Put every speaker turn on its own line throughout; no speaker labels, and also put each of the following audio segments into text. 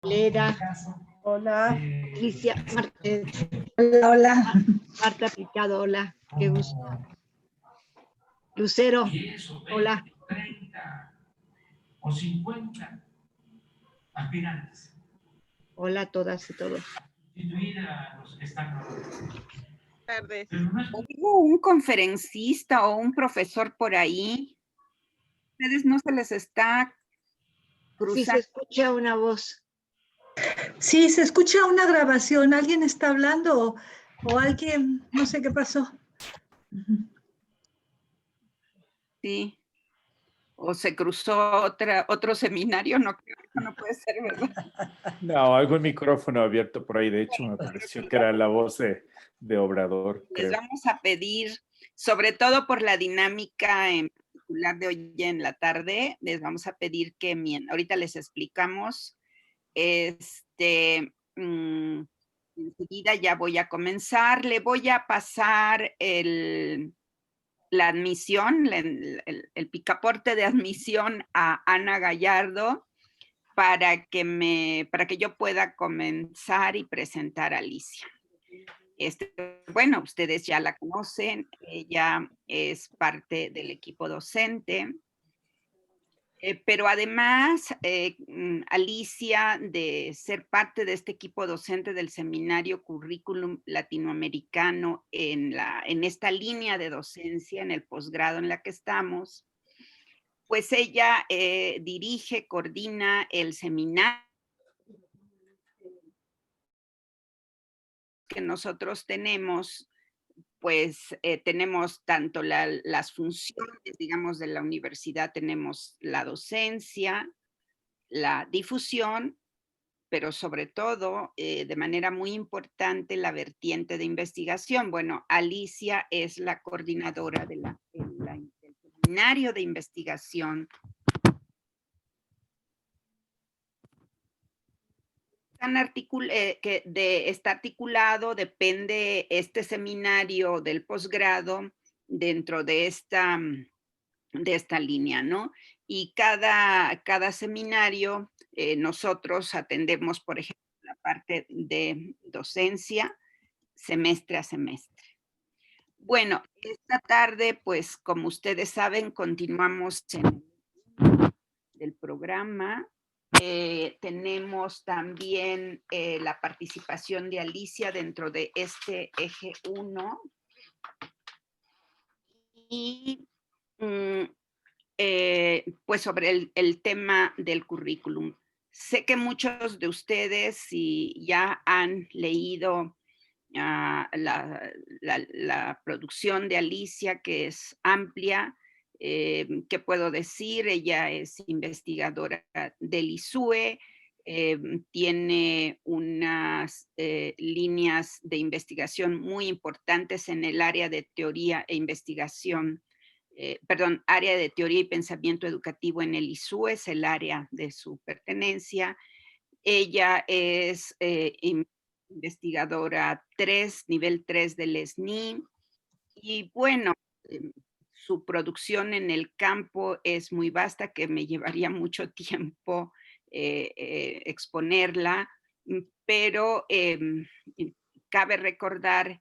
Lera,
Hola.
Patricia Martínez,
Hola, hola.
Marta Picado, hola, qué gusto. Lucero, hola.
30 o 50 aspirantes.
Hola a todas y todos.
Sustituir a los que están.
Tardes.
¿Hubo un conferencista o un profesor por ahí? ¿Ustedes no se les está
Sí,
cruzando?
se escucha una voz.
Sí, se escucha una grabación. ¿Alguien está hablando o alguien? No sé qué pasó.
Sí. ¿O se cruzó otro seminario? No, no puede ser, ¿verdad?
No, algún micrófono abierto por ahí. De hecho, me pareció que era la voz de Obrador.
Les
Creo.
vamos a pedir, sobre todo por la dinámica en particular de hoy en la tarde, les vamos a pedir que ahorita les explicamos. Enseguida ya voy a comenzar. Le voy a pasar la admisión, el picaporte de admisión a Ana Gallardo para que yo pueda comenzar y presentar a Alicia. Bueno, ustedes ya la conocen, ella es parte del equipo docente, pero además, Alicia, de ser parte de este equipo docente del seminario Currículum Latinoamericano en esta línea de docencia, en el posgrado en la que estamos, pues ella dirige, coordina el seminario que nosotros tenemos, pues tenemos tanto las funciones, digamos, de la universidad, tenemos la docencia, la difusión, pero sobre todo, de manera muy importante, la vertiente de investigación. Bueno, Alicia es la coordinadora del seminario de investigación. Está articulado, depende este seminario del posgrado dentro de esta línea, ¿no? Y cada seminario, nosotros atendemos, por ejemplo, la parte de docencia, semestre a semestre. Bueno, esta tarde, pues, como ustedes saben, continuamos en el programa. Tenemos también la participación de Alicia dentro de este eje 1. Y pues sobre el tema del currículum. Sé que muchos de ustedes, si ya han leído la producción de Alicia, que es amplia, ¿qué puedo decir? Ella es investigadora del ISUE, tiene unas líneas de investigación muy importantes en el área de teoría e investigación, área de teoría y pensamiento educativo en el ISUE, es el área de su pertenencia. Ella es investigadora 3, nivel 3 del SNI, y bueno, su producción en el campo es muy vasta, que me llevaría mucho tiempo exponerla, pero cabe recordar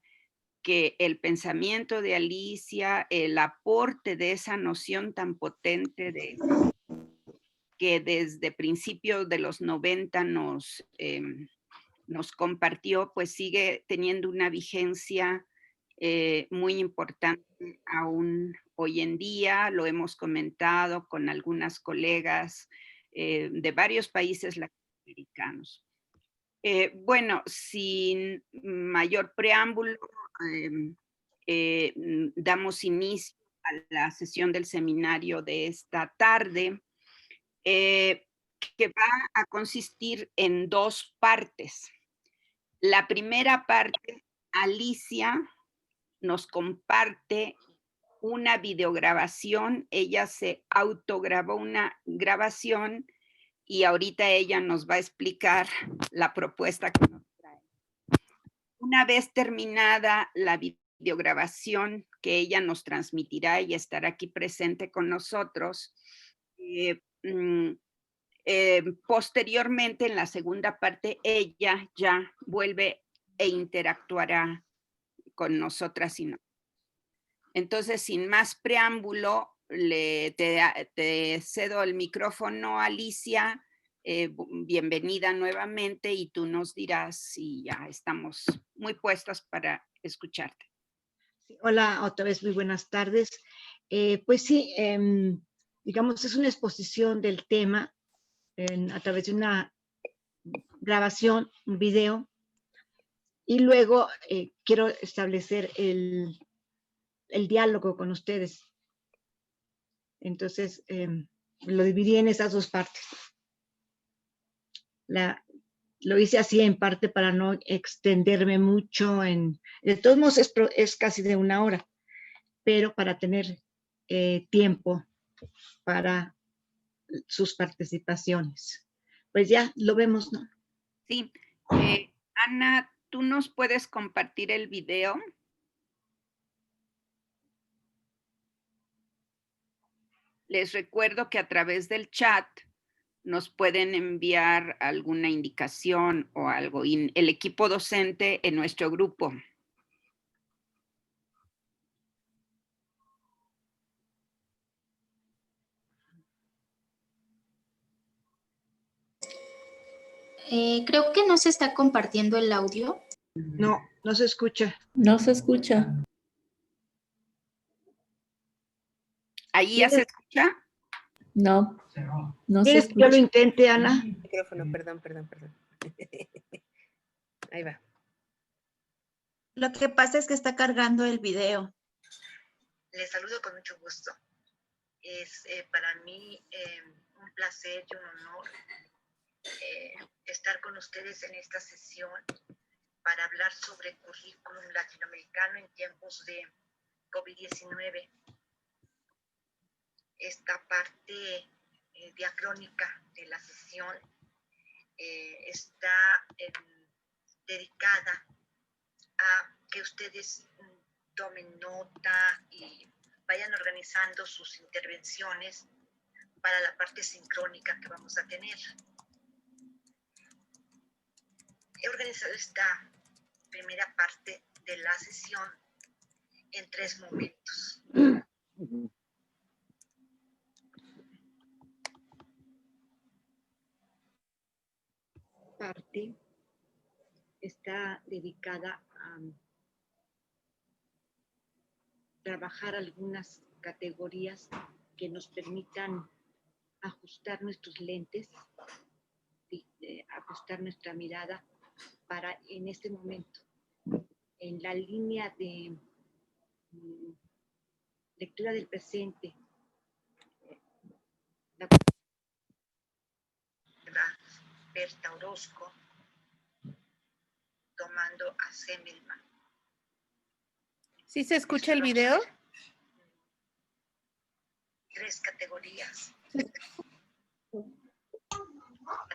que el pensamiento de Alicia, el aporte de esa noción tan potente que desde principios de los 90 nos compartió, pues sigue teniendo una vigencia muy importante aún hoy en día. Lo hemos comentado con algunas colegas de varios países latinoamericanos. Bueno, sin mayor preámbulo, damos inicio a la sesión del seminario de esta tarde, que va a consistir en 2 partes. La primera parte, Alicia nos comparte una videograbación, ella se autograbó una grabación y ahorita ella nos va a explicar la propuesta que nos trae. Una vez terminada la videograbación que ella nos transmitirá y estará aquí presente con nosotros, Posteriormente, en la segunda parte, ella ya vuelve e interactuará con nosotras. Entonces, sin más preámbulo, te cedo el micrófono, Alicia. Bienvenida nuevamente y tú nos dirás si ya estamos muy puestos para escucharte.
Sí, hola, otra vez muy buenas tardes. Pues sí, digamos, es una exposición del tema a través de una grabación, un video, y luego quiero establecer el diálogo con ustedes. Entonces, lo dividí en esas dos partes. Lo hice así en parte para no extenderme mucho. De todos modos, es casi de 1 hora, pero para tener tiempo para sus participaciones. Pues ya lo vemos, ¿no?
Sí. Ana, ¿tú nos puedes compartir el video? Les recuerdo que a través del chat nos pueden enviar alguna indicación o algo. Y el equipo docente en nuestro grupo.
Creo que no se está compartiendo el audio.
No, no se escucha.
No se escucha.
¿Ahí ya se escucha?
No, no se
¿Quieres que yo lo
escucha.
intente, Ana?
Micrófono, perdón. Ahí va.
Lo que pasa es que está cargando el video.
Les saludo con mucho gusto. Es para mí un placer y un honor estar con ustedes en esta sesión para hablar sobre currículum latinoamericano en tiempos de COVID-19. Esta parte diacrónica de la sesión está dedicada a que ustedes tomen nota y vayan organizando sus intervenciones para la parte sincrónica que vamos a tener. He organizado esta primera parte de la sesión en 3 momentos.
Parte está dedicada a trabajar algunas categorías que nos permitan ajustar nuestros lentes, ajustar nuestra mirada para en este momento, en la línea de lectura del presente, la
Berta Orozco tomando a Semmelman.
¿Sí se escucha el video?
3 categorías.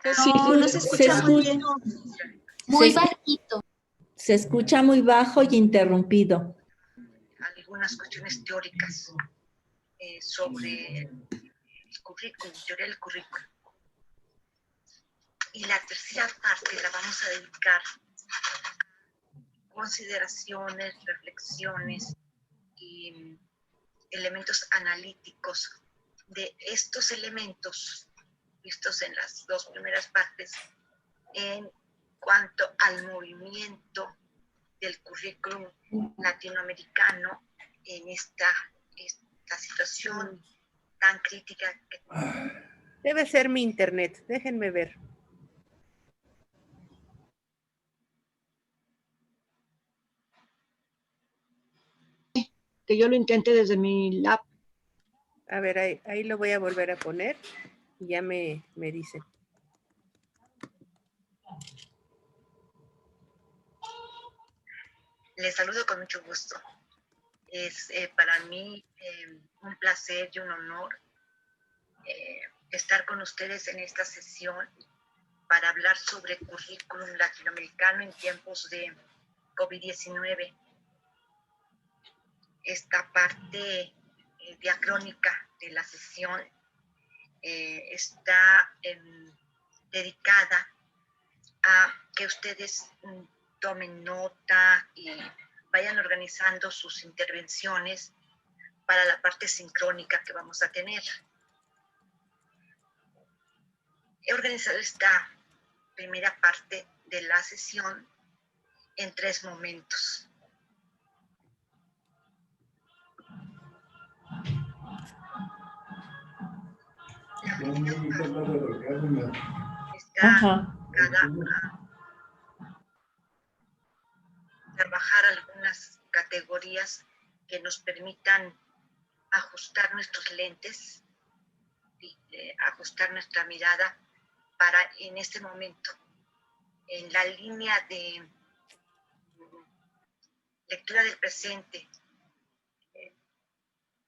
No se escucha muy bien. Muy bajito.
Se escucha muy bajo y interrumpido.
Algunas cuestiones teóricas sobre el currículum, teoría del currículum. Y la tercera parte la vamos a dedicar a consideraciones, reflexiones y elementos analíticos de estos elementos vistos en las 2 primeras partes en cuanto al movimiento del currículum latinoamericano en esta situación tan crítica.
Debe ser mi internet, déjenme ver.
que yo lo intente desde mi lab.
A ver, ahí lo voy a volver a poner y ya me dicen.
Les saludo con mucho gusto. Es para mí un placer y un honor estar con ustedes en esta sesión para hablar sobre currículum latinoamericano en tiempos de COVID-19. Esta parte diacrónica de la sesión está dedicada a que ustedes tomen nota y vayan organizando sus intervenciones para la parte sincrónica que vamos a tener. He organizado esta primera parte de la sesión en 3 momentos. La primera parte está dedicada a trabajar algunas categorías que nos permitan ajustar nuestros lentes, ajustar nuestra mirada para en este momento, en la línea de lectura del presente,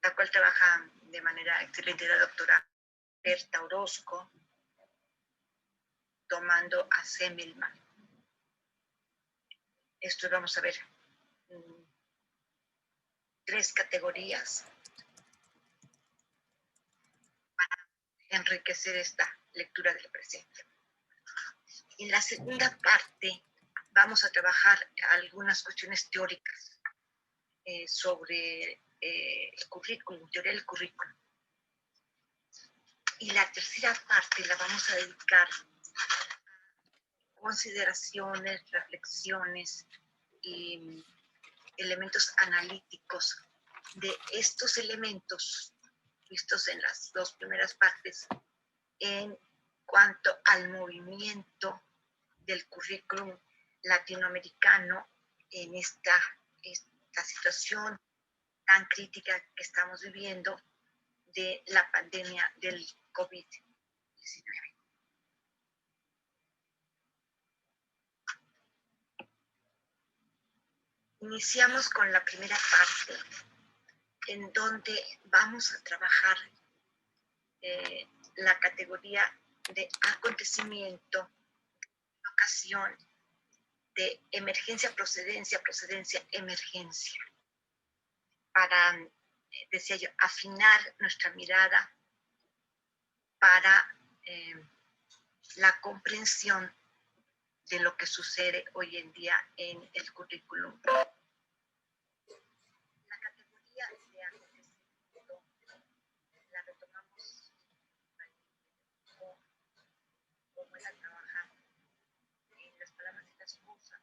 la cual trabaja de manera excelente la doctora Berta Orozco, tomando a Semmelman. Esto vamos a ver 3 categorías para enriquecer esta lectura del presente. En la segunda parte vamos a trabajar algunas cuestiones teóricas sobre el currículum, teoría del currículum. Y la tercera parte la vamos a dedicar a consideraciones, reflexiones y elementos analíticos de estos elementos vistos en las 2 primeras partes en cuanto al movimiento del currículum latinoamericano en esta situación tan crítica que estamos viviendo de la pandemia del COVID-19. Iniciamos con la primera parte, en donde vamos a trabajar la categoría de acontecimiento, ocasión, de emergencia, procedencia, emergencia, para, decía yo, afinar nuestra mirada para la comprensión de lo que sucede hoy en día en el currículum. La categoría de acontecimiento la retomamos como era trabajar en las palabras y las cosas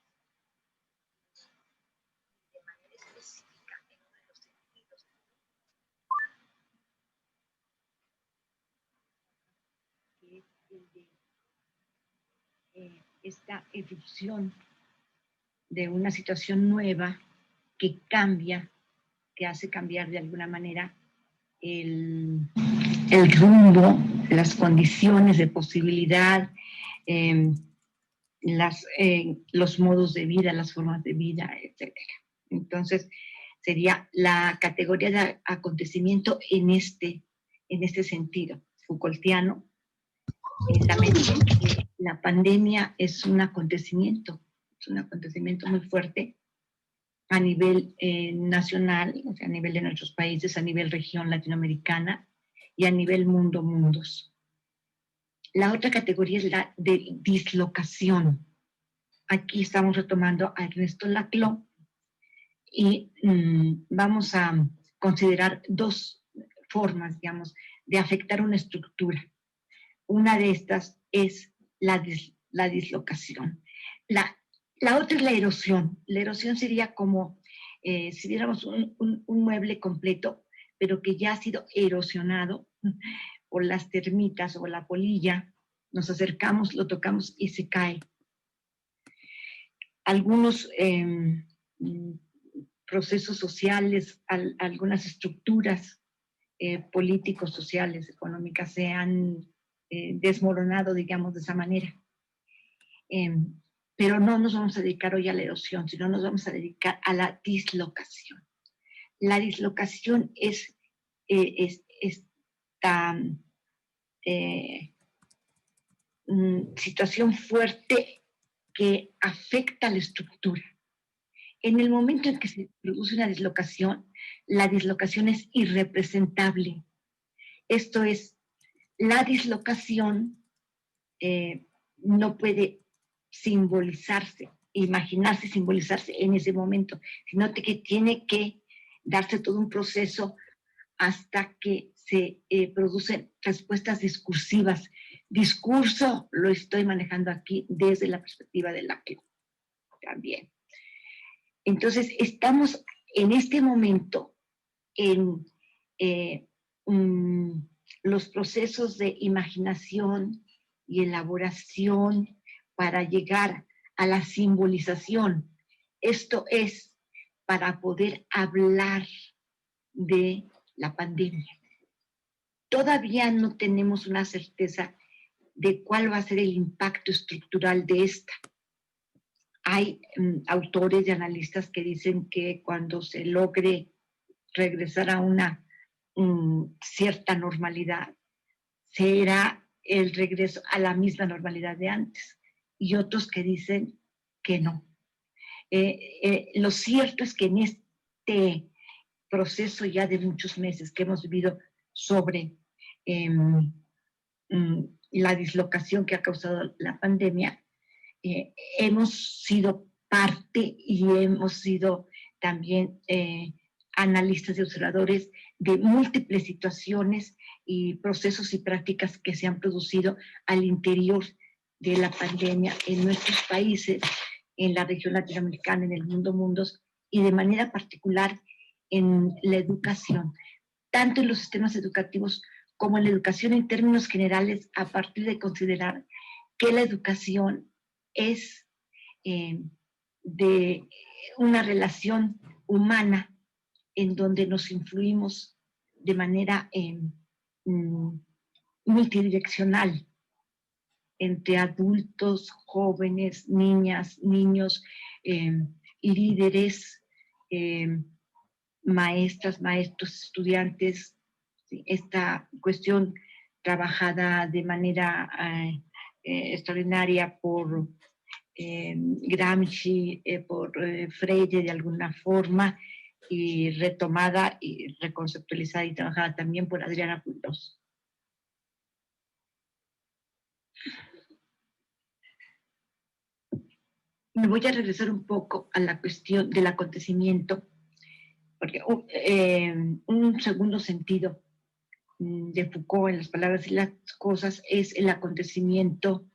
de manera específica en uno de los sentidos. Que es el de esta erupción de una situación nueva que cambia, que hace cambiar de alguna manera el rumbo, las condiciones de posibilidad, los modos de vida, las formas de vida, etc. Entonces, sería la categoría de acontecimiento en este sentido, Foucaultiano, en la medida en que la pandemia es un acontecimiento muy fuerte a nivel nacional, o sea, a nivel de nuestros países, a nivel región latinoamericana y a nivel mundos. La otra categoría es la de dislocación. Aquí estamos retomando a Ernesto Laclau y vamos a considerar 2 formas, digamos, de afectar una estructura. Una de estas es la dislocación. La otra es la erosión. La erosión sería como si viéramos un mueble completo, pero que ya ha sido erosionado por las termitas o la polilla. Nos acercamos, lo tocamos y se cae. Algunos procesos sociales, algunas estructuras políticos, sociales, económicas se han desmoronado, digamos, de esa manera. Pero no nos vamos a dedicar hoy a la erosión, sino nos vamos a dedicar a la dislocación. La dislocación es esta situación fuerte que afecta a la estructura. En el momento en que se produce una dislocación, la dislocación es irrepresentable. Esto es, la dislocación no puede simbolizarse, imaginarse, simbolizarse en ese momento, sino que tiene que darse todo un proceso hasta que se producen respuestas discursivas. Discurso lo estoy manejando aquí desde la perspectiva de Laclau también. Entonces, estamos en este momento en los procesos de imaginación y elaboración para llegar a la simbolización. Esto es para poder hablar de la pandemia. Todavía no tenemos una certeza de cuál va a ser el impacto estructural de esta. Hay autores y analistas que dicen que cuando se logre regresar a una cierta normalidad, será el regreso a la misma normalidad de antes. Y otros que dicen que no. Lo cierto es que en este proceso ya de muchos meses que hemos vivido sobre la dislocación que ha causado la pandemia, hemos sido parte y hemos sido también analistas y observadores de múltiples situaciones y procesos y prácticas que se han producido al interior de la pandemia en nuestros países, en la región latinoamericana, en el mundos, y de manera particular en la educación, tanto en los sistemas educativos como en la educación en términos generales, a partir de considerar que la educación es de una relación humana en donde nos influimos de manera multidireccional entre adultos, jóvenes, niñas, niños, líderes, maestras, maestros, estudiantes. Esta cuestión trabajada de manera extraordinaria por Gramsci, por Freire de alguna forma, y retomada y reconceptualizada y trabajada también por Adriana Puldos. Me voy a regresar un poco a la cuestión del acontecimiento, porque un segundo sentido de Foucault en las palabras y las cosas es el acontecimiento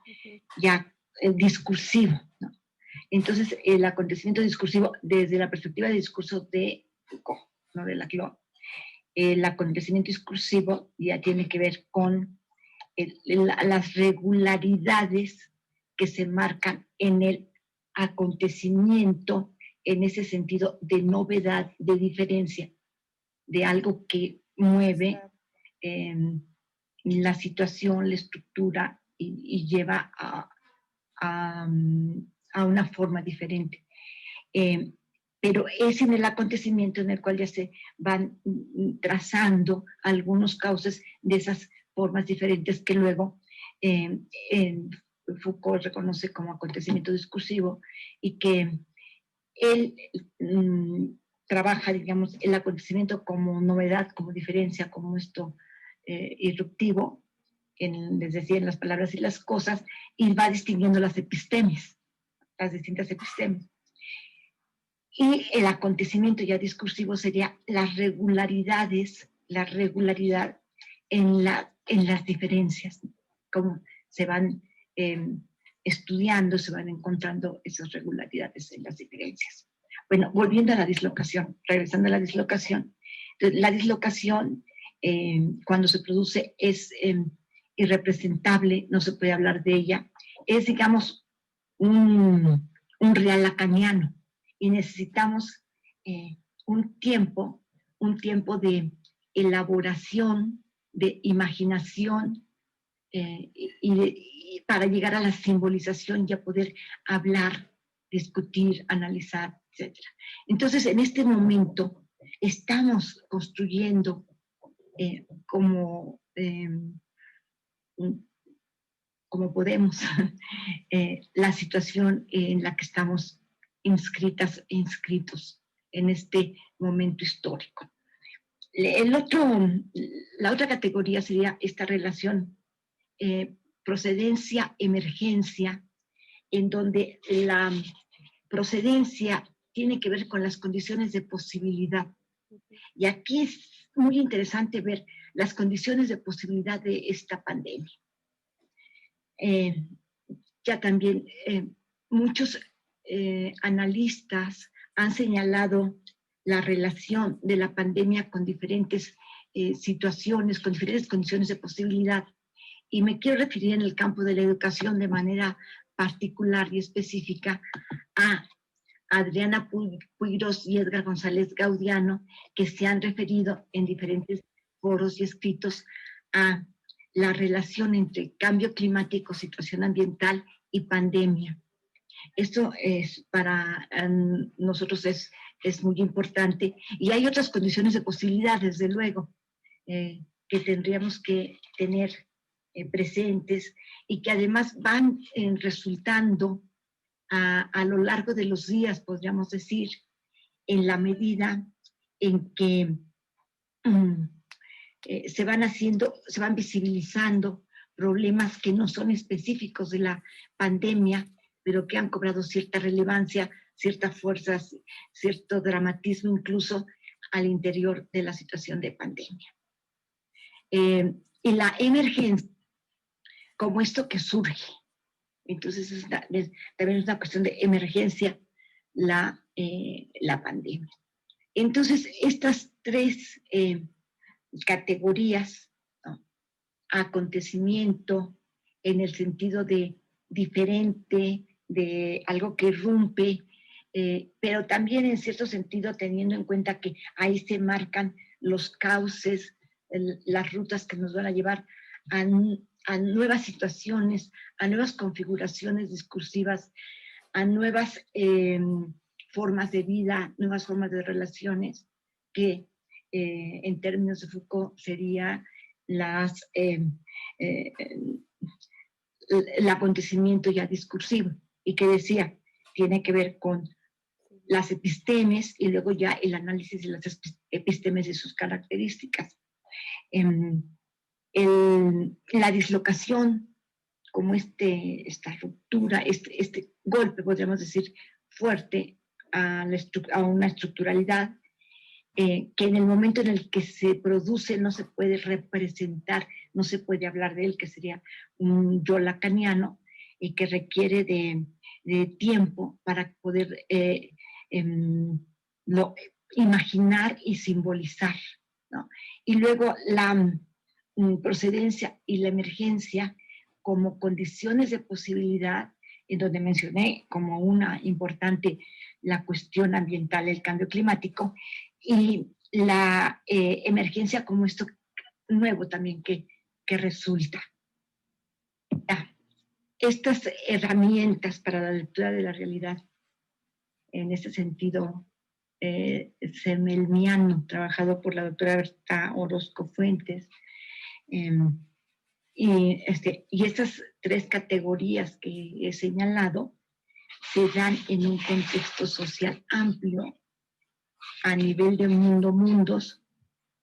ya discursivo, ¿no? Entonces, el acontecimiento discursivo desde la perspectiva de discurso de Foucault, no de Laclau, el acontecimiento discursivo ya tiene que ver con las regularidades que se marcan en el acontecimiento, en ese sentido de novedad, de diferencia, de algo que mueve la situación, la estructura y lleva a una forma diferente. Pero es en el acontecimiento en el cual ya se van trazando algunos cauces de esas formas diferentes que luego Foucault reconoce como acontecimiento discursivo y que él trabaja, digamos, el acontecimiento como novedad, como diferencia, como esto irruptivo, les decía, en las palabras y las cosas, y va distinguiendo las epistemes, las distintas epistemes. Y el acontecimiento ya discursivo sería las regularidades, la regularidad en las diferencias, cómo se van estudiando, se van encontrando esas regularidades en las diferencias. Bueno, volviendo a la dislocación, regresando a la dislocación. Entonces, la dislocación, cuando se produce, es irrepresentable, no se puede hablar de ella. Es, digamos, un real lacaniano, y necesitamos un tiempo de elaboración, de imaginación, y para llegar a la simbolización y a poder hablar, discutir, analizar, etc. Entonces, en este momento, estamos construyendo como podemos la situación en la que estamos inscritas e inscritos en este momento histórico. La otra categoría sería esta relación
procedencia, emergencia, en donde la procedencia tiene que ver con las condiciones de posibilidad. Y aquí es muy interesante ver las condiciones de posibilidad de esta pandemia. Ya también muchos analistas han señalado la relación de la pandemia con diferentes situaciones, con diferentes condiciones de posibilidad. Y me quiero referir en el campo de la educación de manera particular y específica a Adriana Puigros y Edgar González Gaudiano, que se han referido en diferentes foros y escritos a la relación entre cambio climático, situación ambiental y pandemia. Esto es para nosotros es muy importante. Y hay otras condiciones de posibilidad, desde luego, que tendríamos que tener presentes y que además van resultando a lo largo de los días, podríamos decir, en la medida en que se van visibilizando problemas que no son específicos de la pandemia, pero que han cobrado cierta relevancia, cierta fuerza, cierto dramatismo incluso al interior de la situación de pandemia. Y la emergencia, como esto que surge. Entonces, también es una cuestión de emergencia la pandemia. Entonces, estas tres categorías, ¿no? Acontecimiento en el sentido de diferente, de algo que irrumpe, pero también en cierto sentido teniendo en cuenta que ahí se marcan los cauces, las rutas que nos van a llevar a nuevas situaciones, a nuevas configuraciones discursivas, a nuevas formas de vida, nuevas formas de relaciones, que en términos de Foucault sería el acontecimiento ya discursivo, y que decía, tiene que ver con las epistemes y luego ya el análisis de las epistemes y sus características. La dislocación, como esta ruptura, este golpe, podríamos decir, fuerte a una estructuralidad, que en el momento en el que se produce no se puede representar, no se puede hablar de él, que sería un yo lacaniano, y que requiere de tiempo para poder imaginar y simbolizar, ¿no? Y luego la procedencia y la emergencia como condiciones de posibilidad, en donde mencioné como una importante la cuestión ambiental, el cambio climático, y la emergencia como esto nuevo también que resulta. Estas herramientas para la lectura de la realidad, en este sentido, semelmiano, trabajado por la doctora Berta Orozco Fuentes, y estas tres categorías que he señalado se dan en un contexto social amplio a nivel de mundos,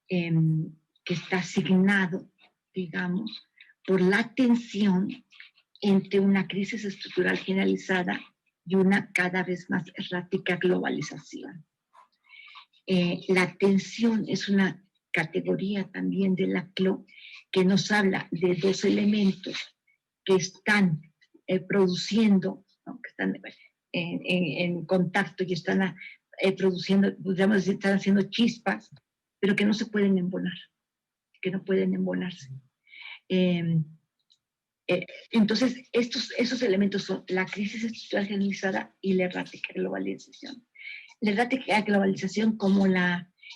que está asignado, digamos, por la tensión entre una crisis estructural generalizada y una cada vez más errática globalización. La tensión es una categoría también de la CLO que nos habla de dos elementos que están produciendo, ¿no? Que están en contacto y están produciendo, podríamos decir, están haciendo chispas, pero que no se pueden embonar, que no pueden embonarse. Entonces, esos elementos son la crisis estructural generalizada y la errática globalización. La errática globalización como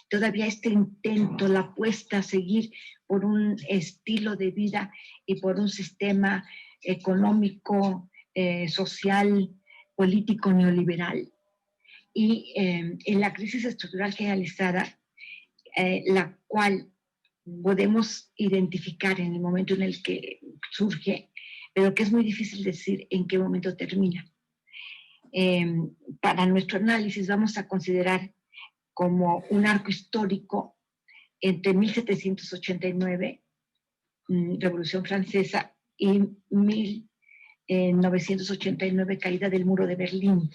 todavía este intento, la apuesta a seguir por un estilo de vida y por un sistema económico, social, político neoliberal. Y en la crisis estructural generalizada, la cual podemos identificar en el momento en el que surge, pero que es muy difícil decir en qué momento termina. Para nuestro análisis vamos a considerar como un arco histórico entre 1789, Revolución Francesa, y 1989, caída del muro de Berlín.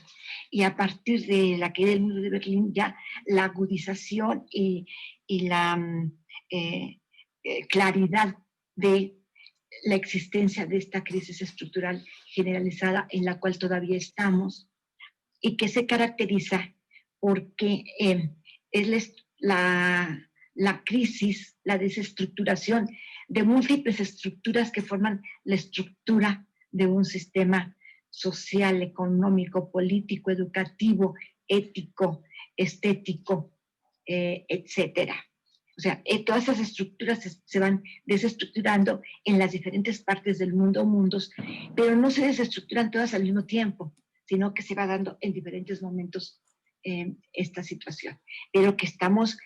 Y a partir de la caída del muro de Berlín, ya la agudización y la claridad de la existencia de esta crisis estructural generalizada en la cual todavía estamos y que se caracteriza porque es la crisis, la desestructuración de múltiples estructuras que forman la estructura de un sistema social, económico, político, educativo, ético, estético, etcétera. O sea, todas esas estructuras se van desestructurando en las diferentes partes del mundo, mundos, pero no se desestructuran todas al mismo tiempo, sino que se va dando en diferentes momentos esta situación. Pero que estamos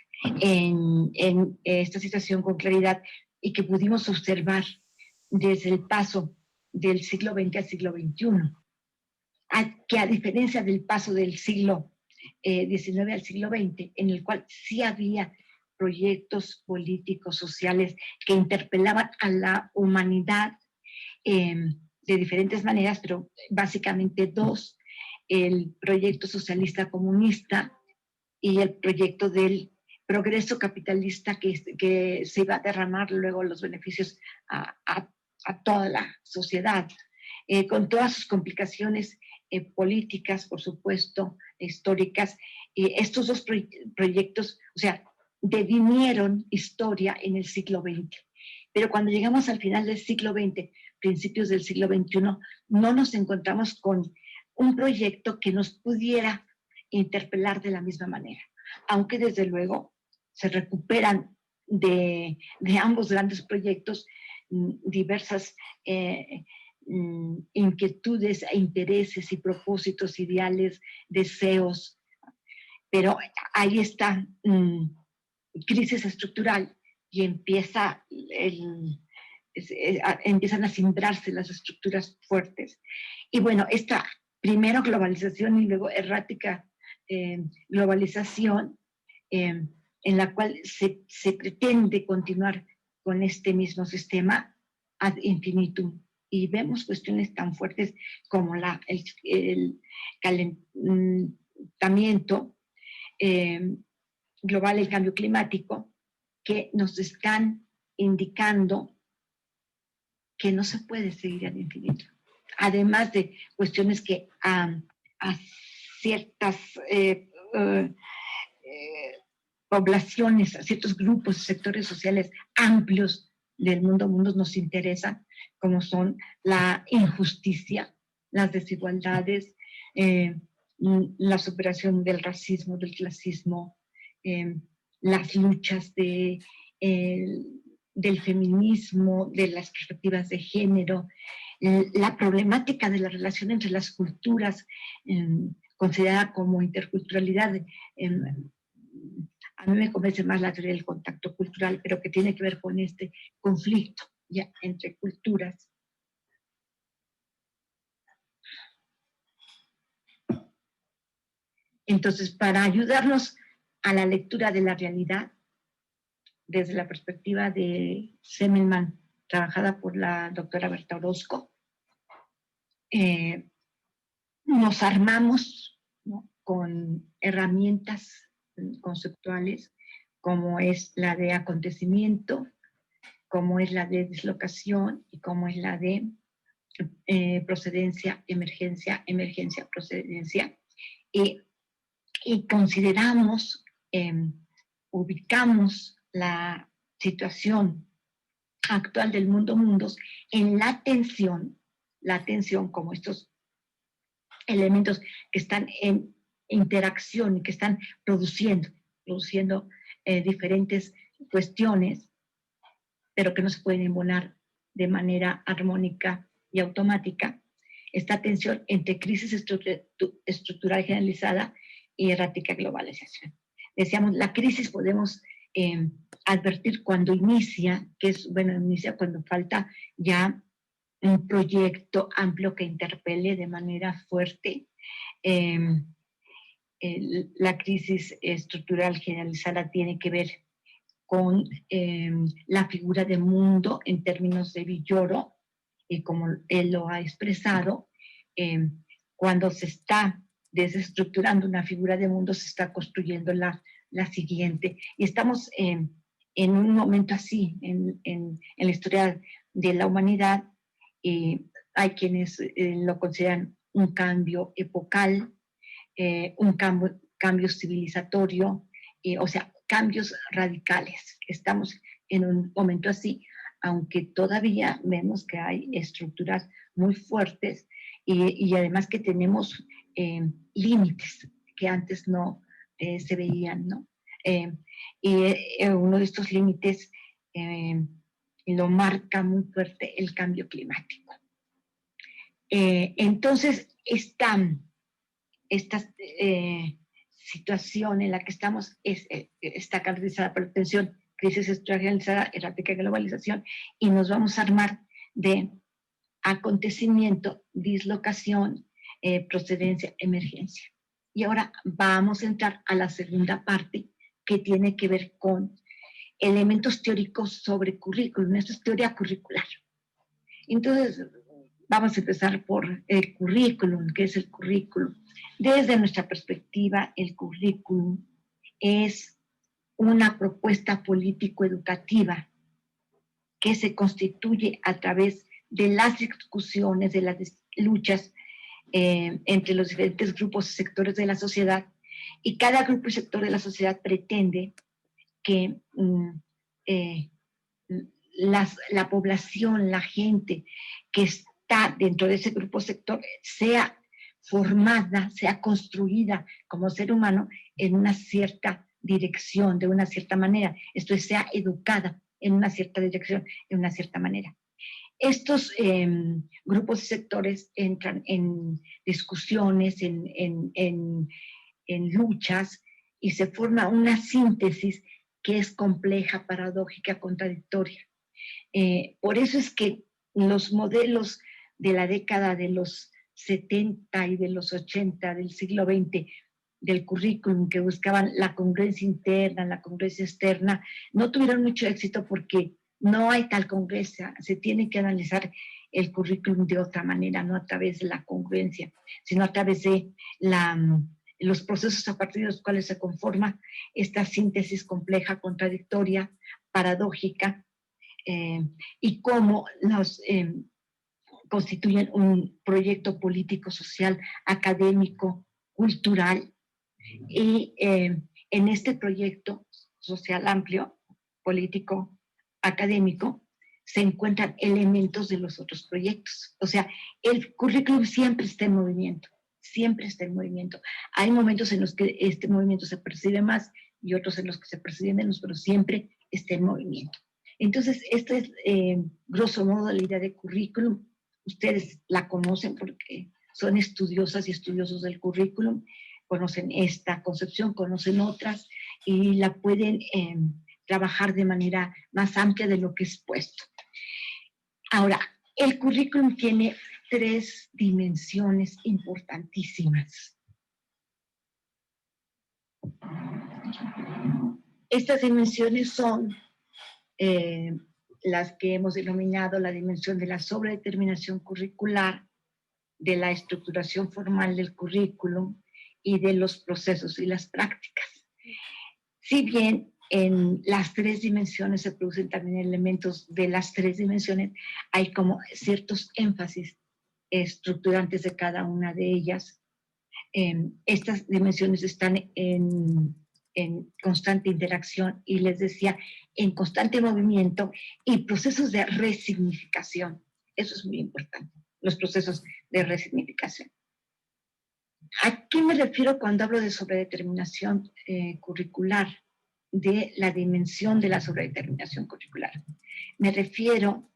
en esta situación con claridad y que pudimos observar desde el paso del siglo XX al siglo XXI, que a diferencia del paso del siglo XIX al siglo XX, en el cual sí había proyectos políticos, sociales, que interpelaban a la humanidad de diferentes maneras, pero básicamente dos: el proyecto socialista comunista y el proyecto del progreso capitalista que se iba a derramar luego los beneficios a toda la sociedad, con todas sus complicaciones políticas, por supuesto, históricas. Estos dos proyectos, o sea, devinieron historia en el siglo XX. Pero cuando llegamos al final del siglo XX, principios del siglo XXI, no nos encontramos con un proyecto que nos pudiera interpelar de la misma manera. Aunque desde luego se recuperan de ambos grandes proyectos diversas inquietudes, intereses y propósitos, ideales, deseos. Pero ahí está crisis estructural y empiezan a cimbrarse las estructuras fuertes. Y bueno, esta primero globalización y luego errática globalización en la cual se pretende continuar con este mismo sistema ad infinitum. Y vemos cuestiones tan fuertes como el calentamiento global, el cambio climático, que nos están indicando que no se puede seguir al infinito. Además de cuestiones que a ciertas poblaciones, a ciertos grupos, sectores sociales amplios del mundo nos interesan, como son la injusticia, las desigualdades, la superación del racismo, del clasismo, las luchas del feminismo, de las perspectivas de género, la problemática de la relación entre las culturas, considerada como interculturalidad. A mí me convence más la teoría del contacto cultural, pero que tiene que ver con este conflicto ya entre culturas. Entonces, para ayudarnos a la lectura de la realidad, desde la perspectiva de Semmelmann, trabajada por la doctora Berta Orozco, nos armamos, ¿no?, con herramientas conceptuales, como es la de acontecimiento, como es la de dislocación y como es la de procedencia, emergencia, emergencia, procedencia. Y consideramos, ubicamos la situación actual del mundo-mundos en la tensión como estos elementos que están en interacción y que están produciendo diferentes cuestiones, pero que no se pueden embonar de manera armónica y automática. Esta tensión entre crisis estructural generalizada y errática globalización. Decíamos, la crisis podemos advertir cuando inicia, inicia cuando falta ya un proyecto amplio que interpele de manera fuerte. La crisis estructural generalizada tiene que ver con la figura de mundo en términos de Villoro
como él lo ha expresado, cuando se está desestructurando una figura de mundo, se está construyendo la siguiente. Y estamos en un momento así, en la historia de la humanidad. Hay quienes lo consideran un cambio epocal, un cambio civilizatorio, o sea, cambios radicales. Estamos en un momento así, aunque todavía vemos que hay estructuras muy fuertes y además que tenemos límites que antes no se veían, ¿no? Uno de estos límites lo marca muy fuerte el cambio climático. Entonces, esta situación en la que estamos está caracterizada por la tensión, crisis estructural generalizada, errática globalización, y nos vamos a armar de acontecimiento, dislocación, procedencia, emergencia. Y ahora vamos a entrar a la segunda parte, que tiene que ver con elementos teóricos sobre currículum. Esto es teoría curricular. Entonces, vamos a empezar por el currículum. ¿Qué es el currículum? Desde nuestra perspectiva, el currículum es una propuesta político-educativa que se constituye a través de las discusiones, de las luchas entre los diferentes grupos y sectores de la sociedad, y cada grupo y sector de la sociedad pretende que la población, la gente que está dentro de ese grupo sector sea formada, sea construida como ser humano en una cierta dirección, de una cierta manera. Esto es, sea educada en una cierta dirección, de una cierta manera. Estos grupos y sectores entran en discusiones, en luchas, y se forma una síntesis que es compleja, paradójica, contradictoria. Por eso es que los modelos de la década de los 70 y de los 80 del siglo XX del currículum, que buscaban la congruencia interna, la congruencia externa, no tuvieron mucho éxito porque no hay tal congruencia. Se tiene que analizar el currículum de otra manera, no a través de la congruencia, sino a través de los procesos a partir de los cuales se conforma esta síntesis compleja, contradictoria, paradójica, y cómo nos constituyen un proyecto político, social, académico, cultural. Y en este proyecto social amplio, político, académico, se encuentran elementos de los otros proyectos. O sea, el currículum siempre está en movimiento, siempre está en movimiento. Hay momentos en los que este movimiento se percibe más y otros en los que se percibe menos, pero siempre está en movimiento. Entonces, esta es, grosso modo, la idea de currículum. Ustedes la conocen porque son estudiosas y estudiosos del currículum, conocen esta concepción, conocen otras, y la pueden trabajar de manera más amplia de lo que es puesto. Ahora, el currículum tiene 3 dimensiones importantísimas. Estas dimensiones son las que hemos denominado la dimensión de la sobredeterminación curricular, de la estructuración formal del currículum y de los procesos y las prácticas. Si bien en las 3 dimensiones se producen también elementos de las 3 dimensiones, hay como ciertos énfasis estructurantes de cada una de ellas. Estas dimensiones están en constante interacción y, les decía, en constante movimiento y procesos de resignificación. Eso es muy importante, los procesos de resignificación. ¿A qué me refiero cuando hablo de sobredeterminación curricular? De la dimensión de la sobredeterminación curricular. Me refiero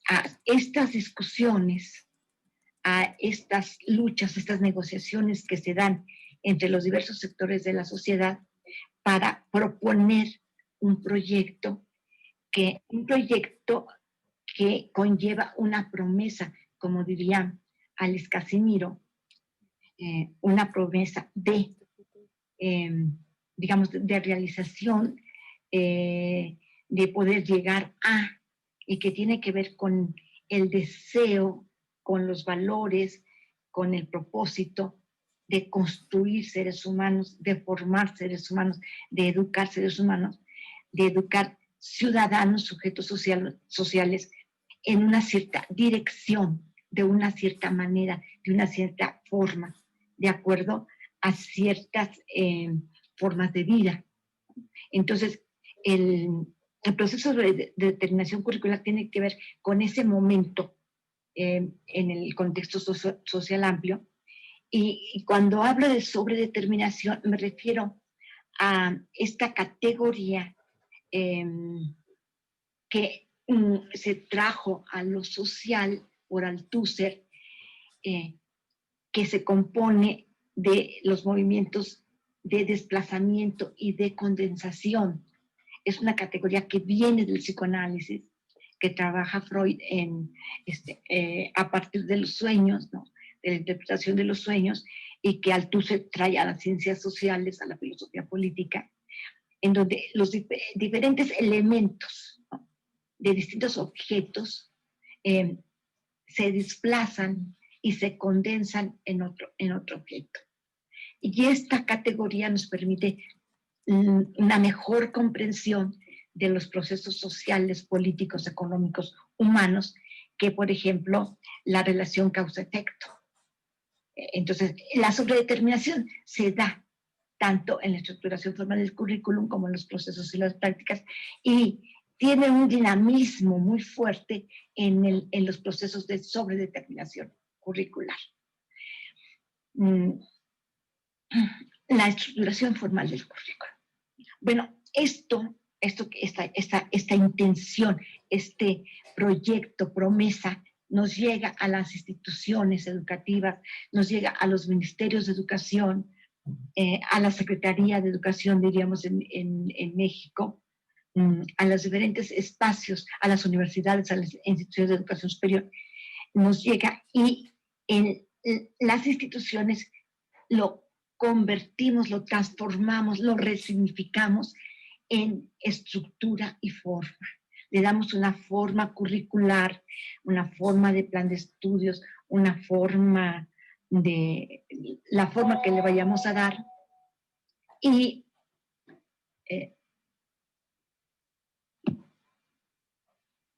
a estas discusiones, a estas luchas, estas negociaciones que se dan entre los diversos sectores de la sociedad para proponer un proyecto que conlleva una promesa, como diría Alex Casimiro, una promesa de, digamos, de realización, de poder llegar a, y que tiene que ver con el deseo, con los valores, con el propósito de construir seres humanos, de formar seres humanos, de educar seres humanos, de educar ciudadanos, sujetos sociales en una cierta dirección, de una cierta manera, de una cierta forma, de acuerdo a ciertas formas de vida. Entonces, el proceso de determinación curricular tiene que ver con ese momento en el contexto social amplio. Y cuando hablo de sobredeterminación, me refiero a esta categoría que se trajo a lo social por Althusser, que se compone de los movimientos de desplazamiento y de condensación. Es una categoría que viene del psicoanálisis, que trabaja Freud a partir de los sueños, ¿no? De la interpretación de los sueños, y que Althusser trae a las ciencias sociales, a la filosofía política, en donde los diferentes elementos, ¿no?, de distintos objetos se desplazan y se condensan en otro objeto. Y esta categoría nos permite una mejor comprensión de los procesos sociales, políticos, económicos, humanos, que, por ejemplo, la relación causa-efecto. Entonces, la sobredeterminación se da tanto en la estructuración formal del currículum como en los procesos y las prácticas, y tiene un dinamismo muy fuerte en los procesos de sobredeterminación curricular. La estructuración formal del currículum. Bueno, esta intención, este proyecto, promesa, nos llega a las instituciones educativas, nos llega a los ministerios de educación, a la Secretaría de Educación, diríamos, en México, a los diferentes espacios, a las universidades, a las instituciones de educación superior, nos llega, y en las instituciones lo convertimos, lo transformamos, lo resignificamos en estructura y forma. Le damos una forma curricular, una forma de plan de estudios, una forma de la forma que le vayamos a dar, y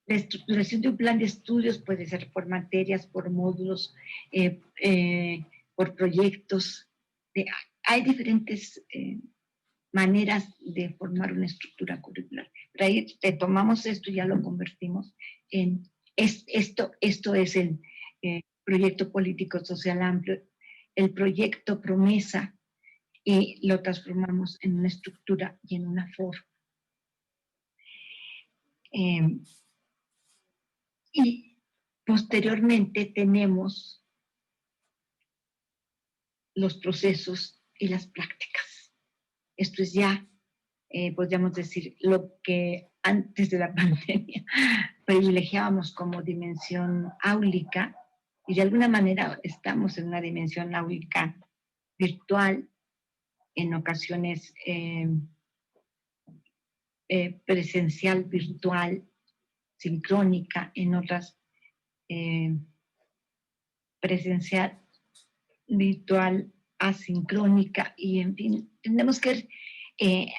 la estructuración de un plan de estudios puede ser por materias, por módulos, por proyectos. Hay diferentes maneras de formar una estructura curricular. Pero ahí retomamos esto y ya lo convertimos en esto es el proyecto político social amplio, el proyecto promesa, y lo transformamos en una estructura y en una forma. Y posteriormente tenemos los procesos y las prácticas. Esto es ya, podríamos decir, lo que antes de la pandemia privilegiábamos como dimensión áulica, y de alguna manera estamos en una dimensión áulica virtual, en ocasiones presencial, virtual, sincrónica, en otras presencial, virtual, asincrónica, y en fin, tenemos que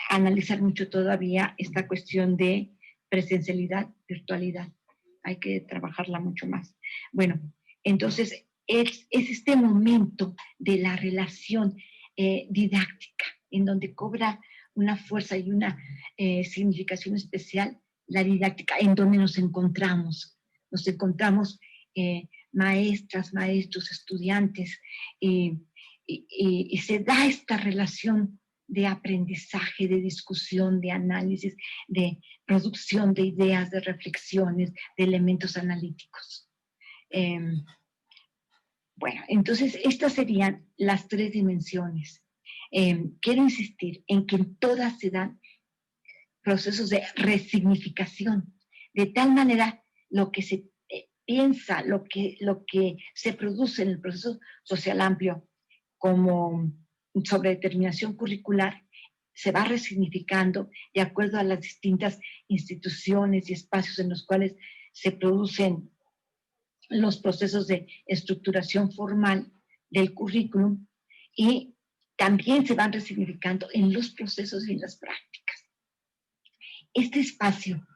analizar mucho todavía esta cuestión de presencialidad, virtualidad. Hay que trabajarla mucho más. Bueno, entonces es este momento de la relación didáctica, en donde cobra una fuerza y una significación especial la didáctica, en donde nos encontramos maestras, maestros, estudiantes, y se da esta relación de aprendizaje, de discusión, de análisis, de producción de ideas, de reflexiones, de elementos analíticos. Bueno, entonces estas serían las tres dimensiones. Quiero insistir en que en todas se dan procesos de resignificación, de tal manera lo que se piensa, lo que se produce en el proceso social amplio como sobredeterminación curricular, se va resignificando de acuerdo a las distintas instituciones y espacios en los cuales se producen los procesos de estructuración formal del currículum y también se van resignificando en los procesos y en las prácticas. Este espacio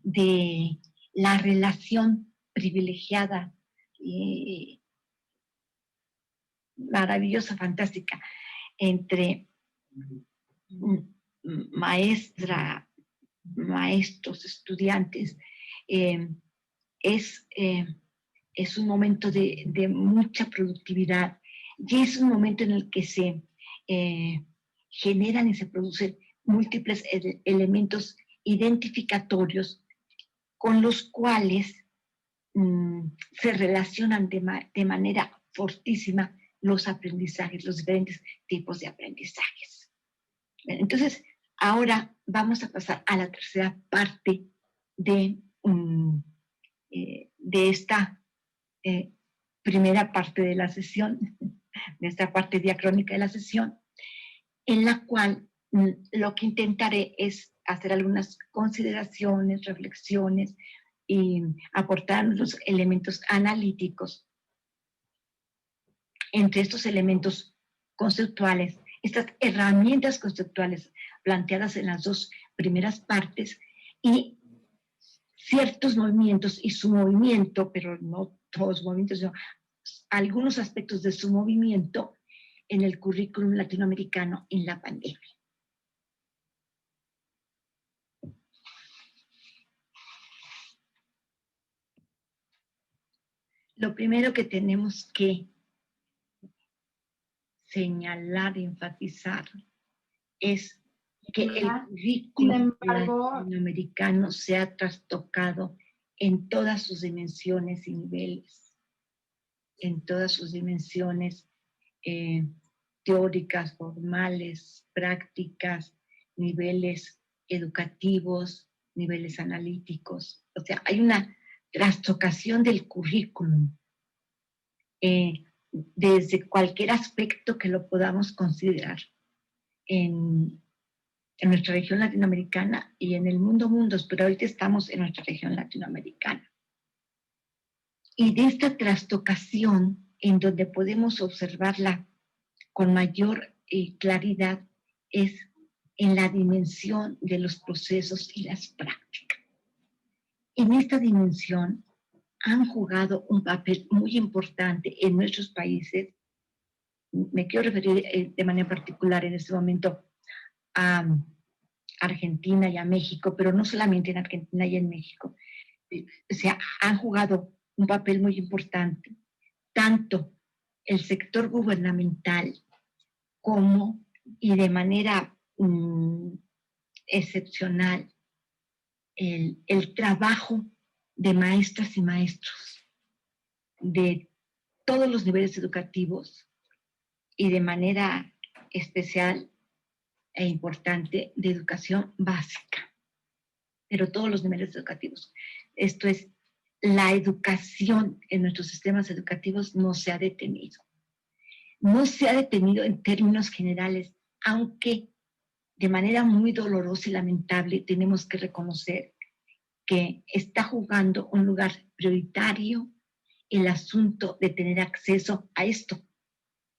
de la relación privilegiada y maravillosa, fantástica, entre maestra, maestros, estudiantes, es un momento de mucha productividad y es un momento en el que se generan y se producen múltiples elementos identificatorios con los cuales se relacionan de manera fortísima los aprendizajes, los diferentes tipos de aprendizajes. Entonces, ahora vamos a pasar a la tercera parte de esta primera parte de la sesión, de esta parte diacrónica de la sesión, en la cual lo que intentaré es hacer algunas consideraciones, reflexiones y aportar los elementos analíticos. Entre estos elementos conceptuales, estas herramientas conceptuales planteadas en las dos primeras partes y ciertos movimientos y su movimiento, pero no todos los movimientos, sino algunos aspectos de su movimiento en el currículum latinoamericano en la pandemia. Lo primero que tenemos que señalar, enfatizar, es que el currículum latinoamericano se ha trastocado en todas sus dimensiones y niveles, en todas sus dimensiones teóricas, formales, prácticas, niveles educativos, niveles analíticos. O sea, hay una trastocación del currículum desde cualquier aspecto que lo podamos considerar en nuestra región latinoamericana y en el mundo mundos, pero ahorita estamos en nuestra región latinoamericana. Y de esta trastocación, en donde podemos observarla con mayor claridad, es en la dimensión de los procesos y las prácticas. En esta dimensión han jugado un papel muy importante en nuestros países. Me quiero referir de manera particular en este momento a Argentina y a México, pero no solamente en Argentina y en México. O sea, han jugado un papel muy importante, tanto el sector gubernamental como, y de manera excepcional, el trabajo de maestras y maestros de todos los niveles educativos y de manera especial e importante de educación básica, pero todos los niveles educativos. Esto es, la educación en nuestros sistemas educativos no se ha detenido. No se ha detenido en términos generales, aunque de manera muy dolorosa y lamentable tenemos que reconocer que está jugando un lugar prioritario el asunto de tener acceso a esto.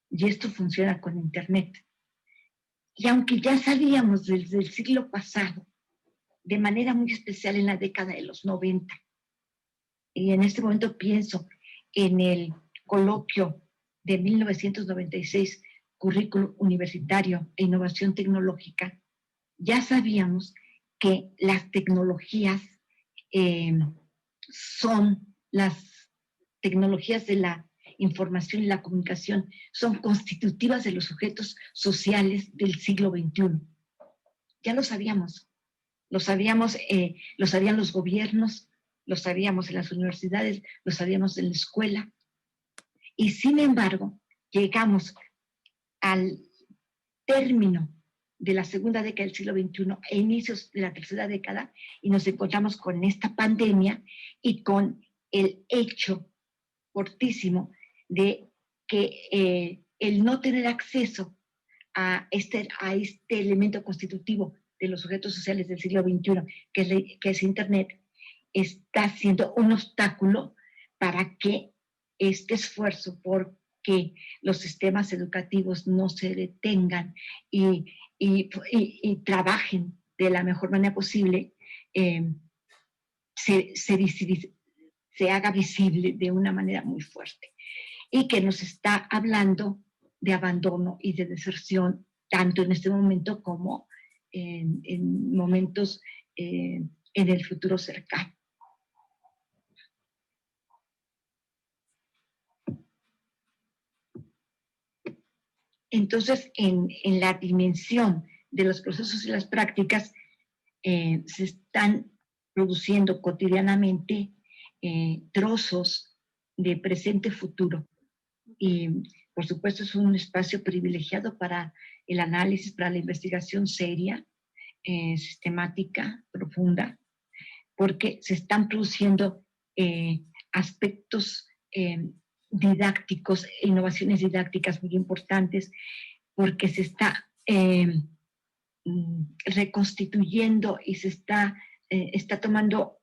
Y esto funciona con Internet. Y aunque ya sabíamos desde el siglo pasado, de manera muy especial en la década de los 90, y en este momento pienso en el coloquio de 1996, Currículum Universitario e Innovación Tecnológica, ya sabíamos que las tecnologías son las tecnologías de la información y la comunicación, son constitutivas de los sujetos sociales del siglo XXI. Ya lo sabían los gobiernos, lo sabíamos en las universidades, lo sabíamos en la escuela. Y sin embargo, llegamos al término de la segunda década del siglo XXI e inicios de la tercera década y nos encontramos con esta pandemia y con el hecho fortísimo de que el no tener acceso a este elemento constitutivo de los sujetos sociales del siglo XXI, que es Internet, está siendo un obstáculo para que este esfuerzo por que los sistemas educativos no se detengan y trabajen de la mejor manera posible, se haga visible de una manera muy fuerte. Y que nos está hablando de abandono y de deserción, tanto en este momento como en momentos en el futuro cercano. Entonces, en la dimensión de los procesos y las prácticas, se están produciendo cotidianamente trozos de presente-futuro. Y, por supuesto, es un espacio privilegiado para el análisis, para la investigación seria, sistemática, profunda, porque se están produciendo aspectos didácticos, innovaciones didácticas muy importantes, porque se está reconstituyendo y se está tomando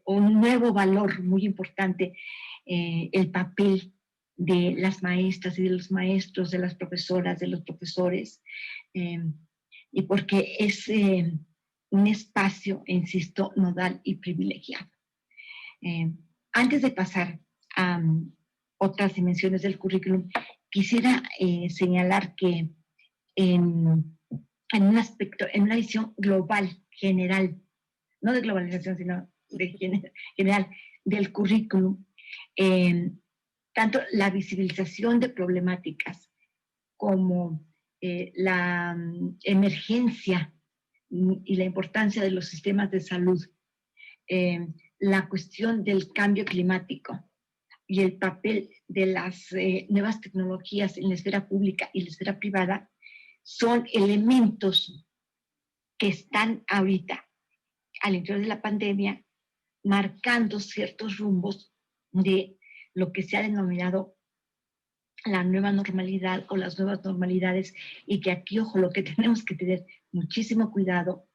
un nuevo valor muy importante, el papel de las maestras y de los maestros, de las profesoras, de los profesores, y porque es un espacio, insisto, nodal y privilegiado. Antes de pasar a otras dimensiones del currículum, quisiera señalar que en un aspecto, en una visión global, general, no de globalización, sino de general, del currículum, tanto la visibilización de problemáticas como la emergencia y la importancia de los sistemas de salud, la cuestión del cambio climático y el papel de las nuevas tecnologías en la esfera pública y la esfera privada, son elementos que están ahorita, al interior de la pandemia, marcando ciertos rumbos de lo que se ha denominado la nueva normalidad o las nuevas normalidades, y que aquí, ojo, lo que tenemos que tener muchísimo cuidado,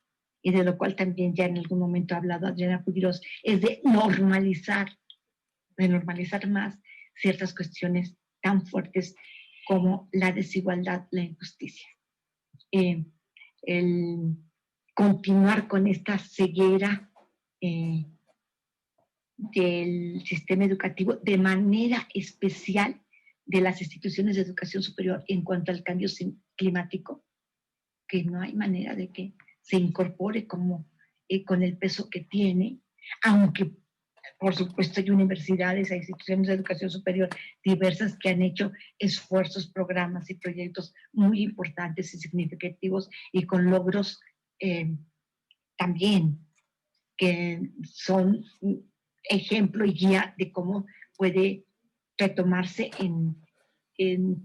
y de lo cual también ya en algún momento ha hablado Adriana Pudiros, es de normalizar más ciertas cuestiones tan fuertes como la desigualdad, la injusticia. El continuar con esta ceguera del sistema educativo, de manera especial de las instituciones de educación superior en cuanto al cambio climático, que no hay manera de que se incorpore como con el peso que tiene, aunque por supuesto hay universidades, hay instituciones de educación superior diversas que han hecho esfuerzos, programas y proyectos muy importantes y significativos, y con logros también que son ejemplo y guía de cómo puede retomarse en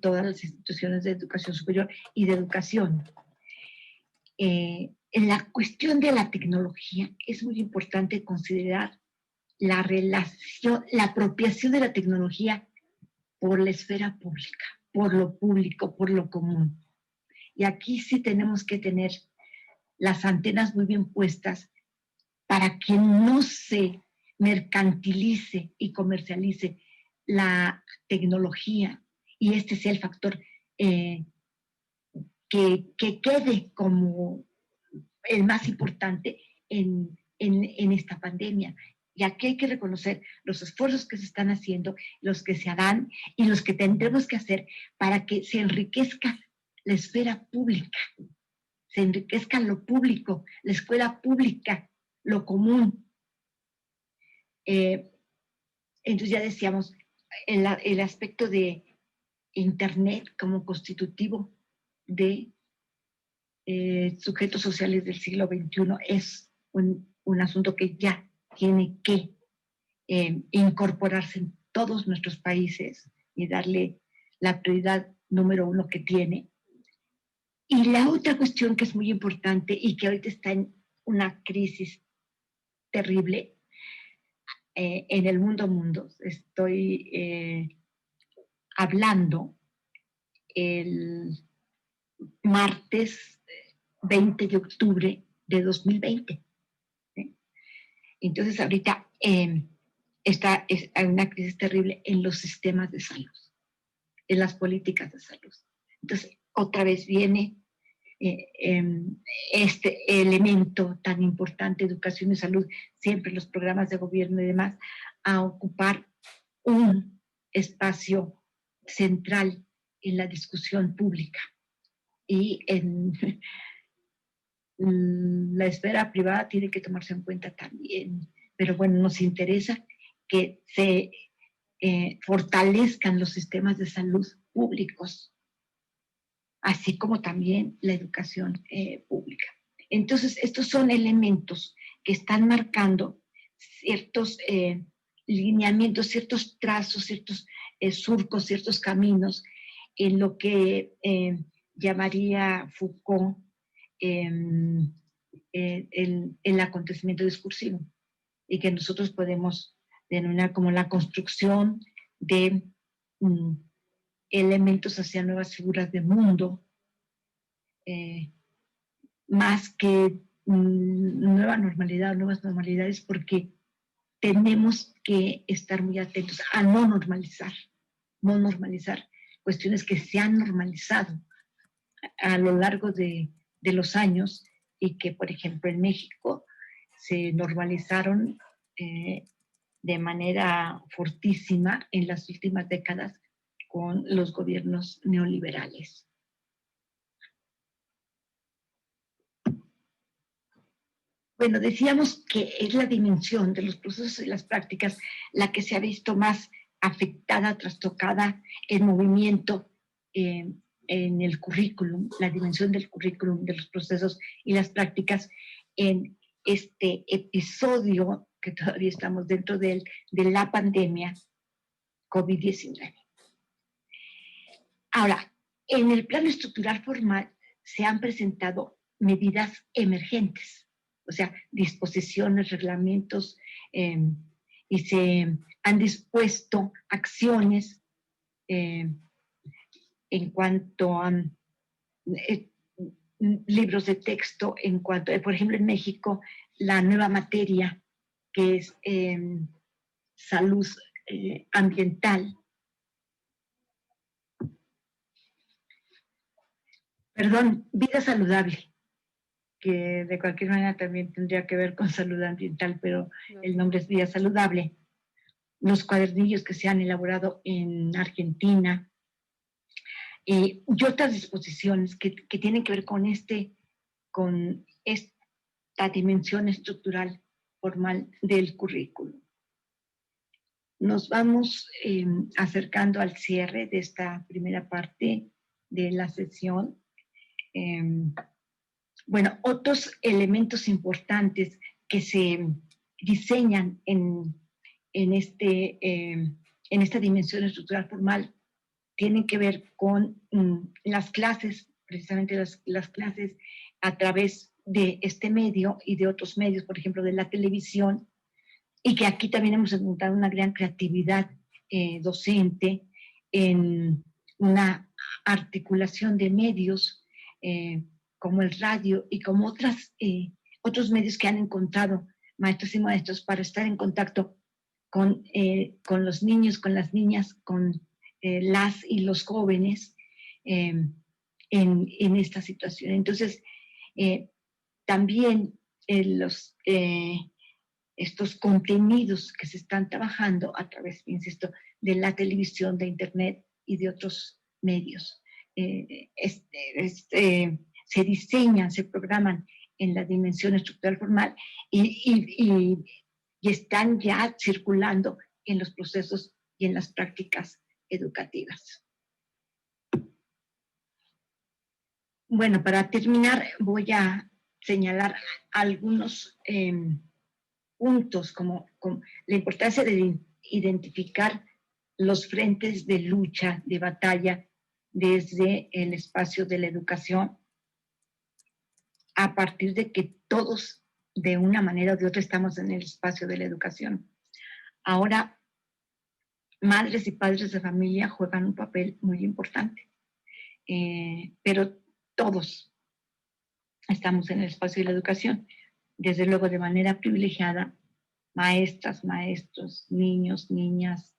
todas las instituciones de educación superior y de educación. En la cuestión de la tecnología es muy importante considerar la relación, la apropiación de la tecnología por la esfera pública, por lo público, por lo común. Y aquí sí tenemos que tener las antenas muy bien puestas para que no se mercantilice y comercialice la tecnología, y este sea el factor que quede como el más importante en esta pandemia. Y aquí hay que reconocer los esfuerzos que se están haciendo, los que se harán y los que tendremos que hacer para que se enriquezca la esfera pública, se enriquezca lo público, la escuela pública, lo común. Entonces ya decíamos, el aspecto de Internet como constitutivo de sujetos sociales del siglo XXI es un asunto que ya tiene que incorporarse en todos nuestros países y darle la prioridad número 1 que tiene. Y la otra cuestión que es muy importante y que ahorita está en una crisis terrible en el mundo, estoy hablando el martes 20 de octubre de 2020. Entonces ahorita hay una crisis terrible en los sistemas de salud, en las políticas de salud. Entonces, otra vez viene este elemento tan importante, educación y salud, siempre los programas de gobierno y demás, a ocupar un espacio central en la discusión pública. Y en la esfera privada tiene que tomarse en cuenta también. Pero bueno, nos interesa que se fortalezcan los sistemas de salud públicos, así como también la educación pública. Entonces, estos son elementos que están marcando ciertos lineamientos, ciertos trazos, ciertos surcos, ciertos caminos en lo que llamaría Foucault el acontecimiento discursivo, y que nosotros podemos denominar como la construcción de elementos hacia nuevas figuras de mundo, más que nueva normalidad o nuevas normalidades, porque tenemos que estar muy atentos a no normalizar cuestiones que se han normalizado a lo largo de los años y que, por ejemplo, en México se normalizaron de manera fortísima en las últimas décadas con los gobiernos neoliberales. Bueno, decíamos que es la dimensión de los procesos y las prácticas la que se ha visto más afectada, trastocada, en movimiento en el currículum, la dimensión del currículum, de los procesos y las prácticas en este episodio que todavía estamos dentro de la pandemia COVID-19. Ahora, en el plano estructural formal se han presentado medidas emergentes, o sea, disposiciones, reglamentos, y se han dispuesto acciones en cuanto a libros de texto, en cuanto, por ejemplo, en México, la nueva materia que es salud ambiental. Perdón, vida saludable, que de cualquier manera también tendría que ver con salud ambiental, pero el nombre es vida saludable. Los cuadernillos que se han elaborado en Argentina y otras disposiciones que tienen que ver con esta dimensión estructural formal del currículum. Nos vamos acercando al cierre de esta primera parte de la sesión. Bueno, otros elementos importantes que se diseñan en esta dimensión estructural formal tienen que ver con las clases, precisamente las clases a través de este medio y de otros medios, por ejemplo, de la televisión, y que aquí también hemos encontrado una gran creatividad docente en una articulación de medios como el radio y como otros medios que han encontrado maestros y maestros para estar en contacto con los niños, con las niñas, con las y los jóvenes en esta situación. Entonces, también estos contenidos que se están trabajando a través, insisto, de la televisión, de internet y de otros medios, se diseñan, se programan en la dimensión estructural formal y están ya circulando en los procesos y en las prácticas educativas. Bueno, para terminar voy a señalar algunos puntos como la importancia de identificar los frentes de lucha, de batalla desde el espacio de la educación, a partir de que todos de una manera o de otra estamos en el espacio de la educación. Ahora, madres y padres de familia juegan un papel muy importante, pero todos estamos en el espacio de la educación, desde luego de manera privilegiada, maestras, maestros, niños, niñas,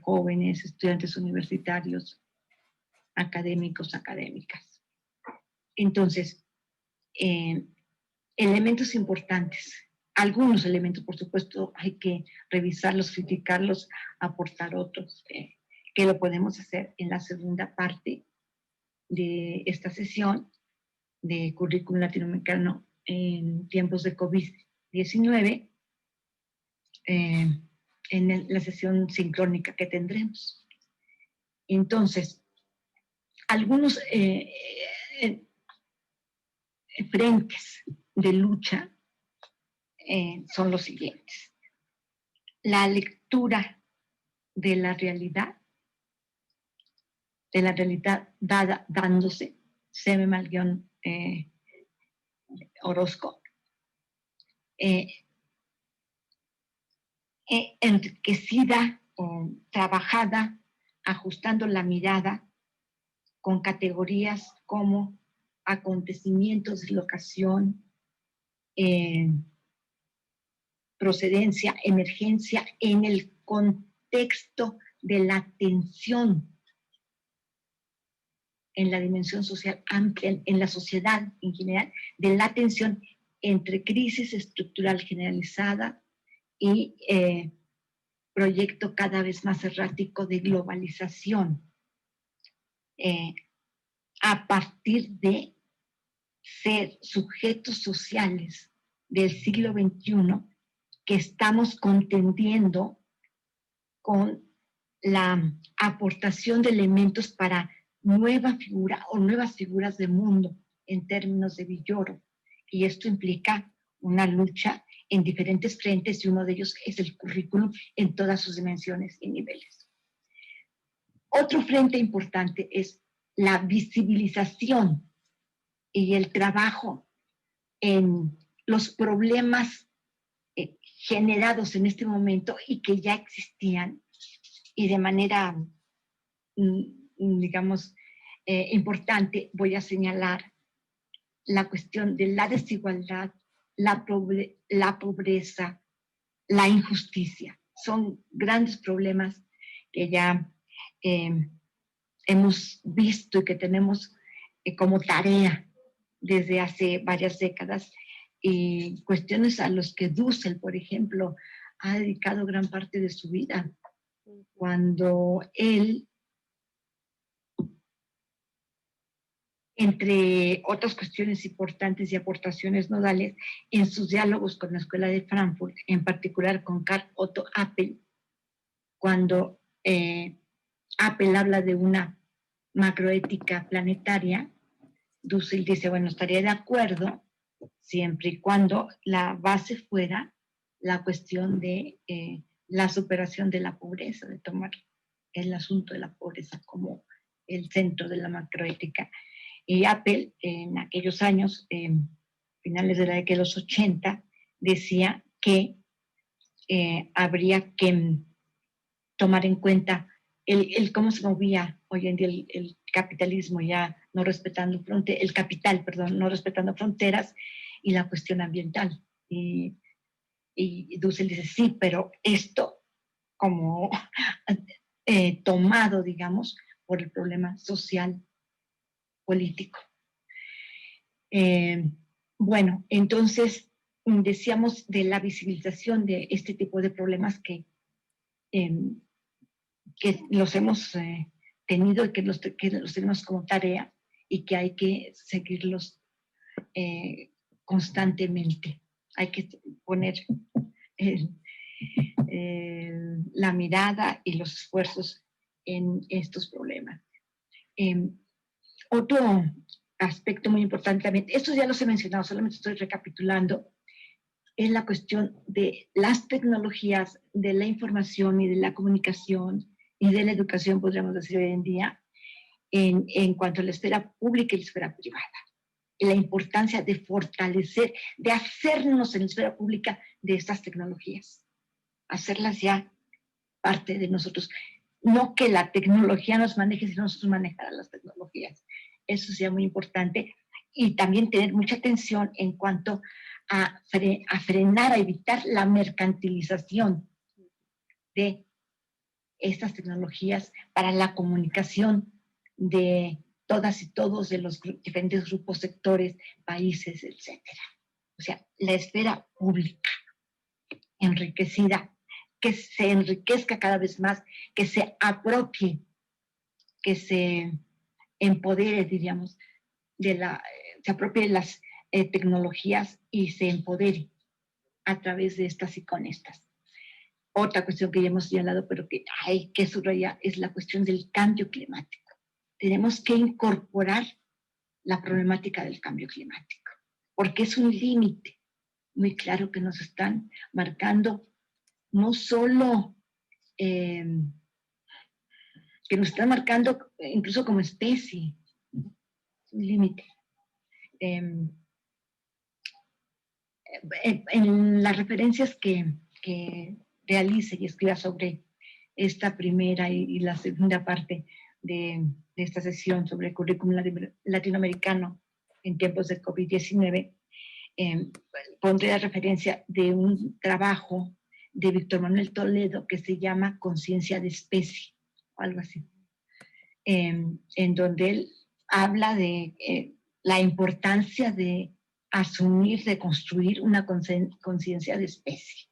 jóvenes, estudiantes universitarios, académicos, académicas. Entonces, elementos importantes. Algunos elementos, por supuesto, hay que revisarlos, criticarlos, aportar otros, que lo podemos hacer en la segunda parte de esta sesión de currículum latinoamericano en tiempos de COVID-19, en la sesión sincrónica que tendremos. Entonces, algunos frentes de lucha son los siguientes. La lectura de la realidad dada, dándose, Sebemal Orozco, enriquecida o trabajada, ajustando la mirada con categorías como acontecimientos, dislocación, procedencia, emergencia, en el contexto de la tensión en la dimensión social amplia, en la sociedad en general, de la tensión entre crisis estructural generalizada y proyecto cada vez más errático de globalización, a partir de ser sujetos sociales del siglo XXI que estamos contendiendo con la aportación de elementos para nueva figura o nuevas figuras de mundo en términos de Villoro. Y esto implica una lucha en diferentes frentes y uno de ellos es el currículum en todas sus dimensiones y niveles. Otro frente importante es la visibilización y el trabajo en los problemas generados en este momento y que ya existían y de manera, digamos, importante voy a señalar la cuestión de la desigualdad, la pobreza, la injusticia. Son grandes problemas que ya hemos visto y que tenemos como tarea desde hace varias décadas, y cuestiones a los que Dussel, por ejemplo, ha dedicado gran parte de su vida, cuando él, entre otras cuestiones importantes y aportaciones nodales, en sus diálogos con la Escuela de Frankfurt, en particular con Karl Otto Appel, cuando Appel habla de una macroética planetaria, Dussel dice, bueno, estaría de acuerdo siempre y cuando la base fuera la cuestión de la superación de la pobreza, de tomar el asunto de la pobreza como el centro de la macroética. Y Appel, en aquellos años, finales de la década de los 80, decía que habría que tomar en cuenta el cómo se movía hoy en día el capitalismo, ya no respetando fronteras, el capital, perdón, no respetando fronteras, y la cuestión ambiental. Y Dussel dice, sí, pero esto como tomado, digamos, por el problema social, político. Bueno, entonces decíamos de la visibilización de este tipo de problemas que los hemos tenido y que los tenemos como tarea y que hay que seguirlos constantemente. Hay que poner la mirada y los esfuerzos en estos problemas. Otro aspecto muy importante también, estos ya los he mencionado, solamente estoy recapitulando, es la cuestión de las tecnologías, de la información y de la comunicación y de la educación, podríamos decir hoy en día, en cuanto a la esfera pública y la esfera privada. Y la importancia de fortalecer, de hacernos en la esfera pública de estas tecnologías, hacerlas ya parte de nosotros. No que la tecnología nos maneje, sino nosotros manejar a las tecnologías. Eso sería muy importante. Y también tener mucha atención en cuanto a frenar, a evitar la mercantilización de estas tecnologías para la comunicación de todas y todos de los diferentes grupos, sectores, países, etcétera. O sea, la esfera pública enriquecida, que se enriquezca cada vez más, que se apropie, que se empodere, diríamos, se apropie de las tecnologías y se empodere a través de estas y con estas. Otra cuestión que ya hemos señalado, pero que hay que subrayar, es la cuestión del cambio climático. Tenemos que incorporar la problemática del cambio climático, porque es un límite muy claro que nos están marcando, no solo que nos están marcando incluso como especie, un límite. En las referencias que realice y escriba sobre esta primera y la segunda parte de esta sesión sobre el currículum latinoamericano en tiempos de COVID-19, pondré la referencia de un trabajo de Víctor Manuel Toledo que se llama Conciencia de Especie, o algo así, en donde él habla de la importancia de asumir, de construir una conciencia de especie.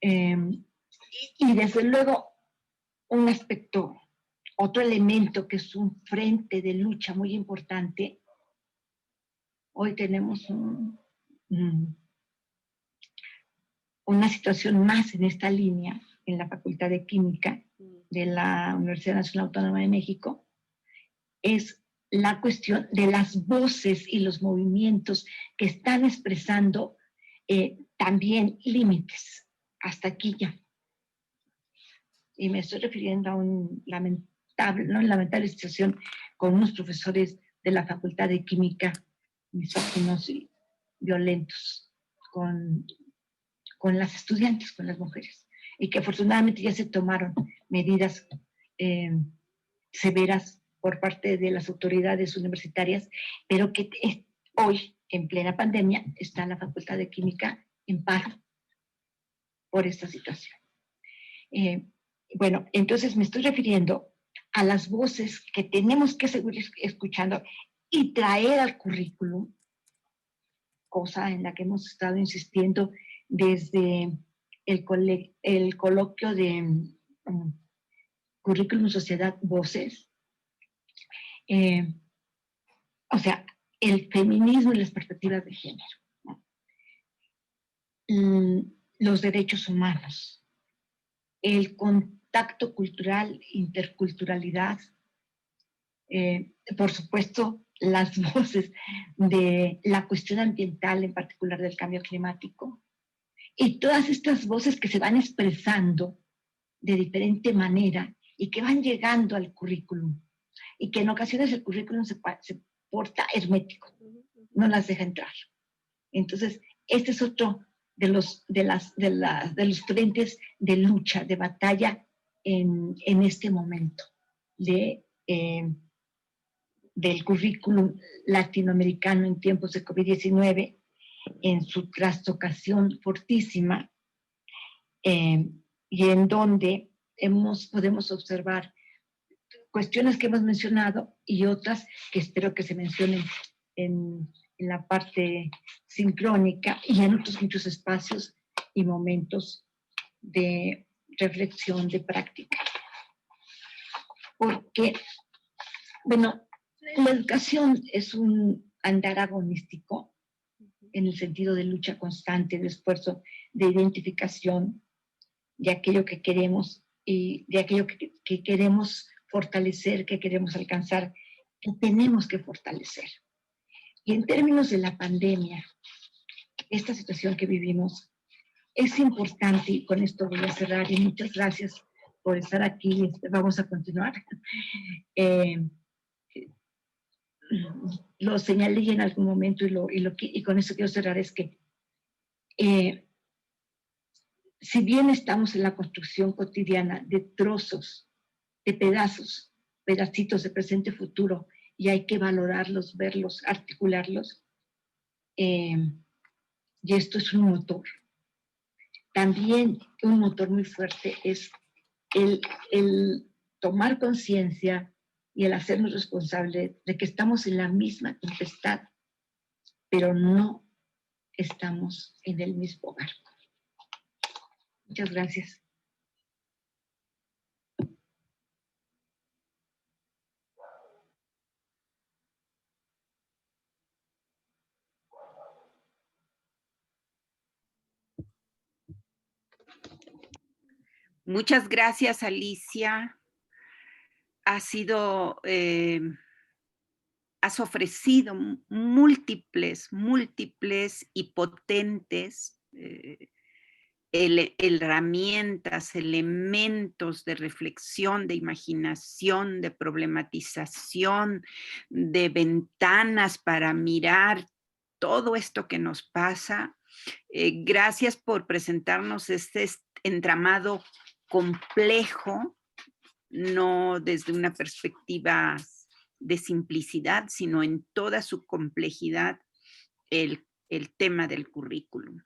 Y desde luego, un aspecto, otro elemento que es un frente de lucha muy importante. Hoy tenemos una situación más en esta línea en la Facultad de Química de la Universidad Nacional Autónoma de México, es la cuestión de las voces y los movimientos que están expresando también límites. Hasta aquí ya. Y me estoy refiriendo a lamentable situación con unos profesores de la Facultad de Química misóginos y violentos con las estudiantes, con las mujeres, y que afortunadamente ya se tomaron medidas severas por parte de las autoridades universitarias, pero que hoy, en plena pandemia, está la Facultad de Química en paro por esta situación. Bueno, entonces me estoy refiriendo a las voces que tenemos que seguir escuchando y traer al currículum, cosa en la que hemos estado insistiendo desde el coloquio de Currículum Sociedad Voces. O sea, el feminismo y las perspectivas de género, ¿no? Los derechos humanos, el contacto cultural, interculturalidad, por supuesto, las voces de la cuestión ambiental, en particular del cambio climático, y todas estas voces que se van expresando de diferente manera y que van llegando al currículum, y que en ocasiones el currículum se porta hermético, no las deja entrar. Entonces, este es otro de los frentes de lucha, de batalla en este momento del currículum latinoamericano en tiempos de COVID-19, en su trastocación fortísima, y en donde podemos observar cuestiones que hemos mencionado y otras que espero que se mencionen en la parte sincrónica y en otros muchos espacios y momentos de reflexión, de práctica. Porque, bueno, la educación es un andar agonístico en el sentido de lucha constante, de esfuerzo, de identificación de aquello que queremos y de aquello que queremos fortalecer, que queremos alcanzar, que tenemos que fortalecer. Y en términos de la pandemia, esta situación que vivimos, es importante, y con esto voy a cerrar, y muchas gracias por estar aquí, vamos a continuar. Lo señalé en algún momento y con eso quiero cerrar, es que si bien estamos en la construcción cotidiana de trozos, de pedacitos de presente futuro, y hay que valorarlos, verlos, articularlos, y esto es un motor. También un motor muy fuerte es el tomar conciencia y el hacernos responsables de que estamos en la misma tempestad, pero no estamos en el mismo barco. Muchas gracias.
Muchas gracias, Alicia. Has ofrecido múltiples y potentes herramientas, elementos de reflexión, de imaginación, de problematización, de ventanas para mirar todo esto que nos pasa. Gracias por presentarnos este entramado complejo, no desde una perspectiva de simplicidad, sino en toda su complejidad, el tema del currículum.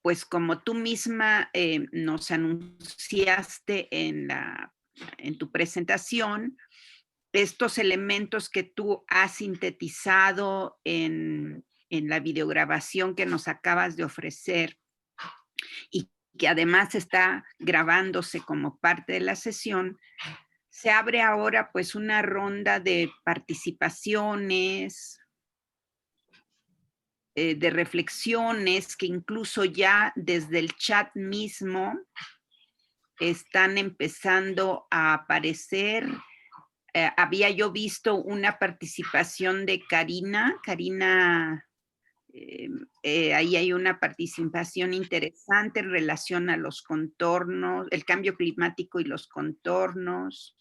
Pues como tú misma nos anunciaste en tu presentación, estos elementos que tú has sintetizado en la videograbación que nos acabas de ofrecer y que además está grabándose como parte de la sesión, se abre ahora pues una ronda de participaciones, de reflexiones que incluso ya desde el chat mismo están empezando a aparecer. Había yo visto una participación de Karina. Ahí hay una participación interesante en relación a los contornos, el cambio climático y los contornos.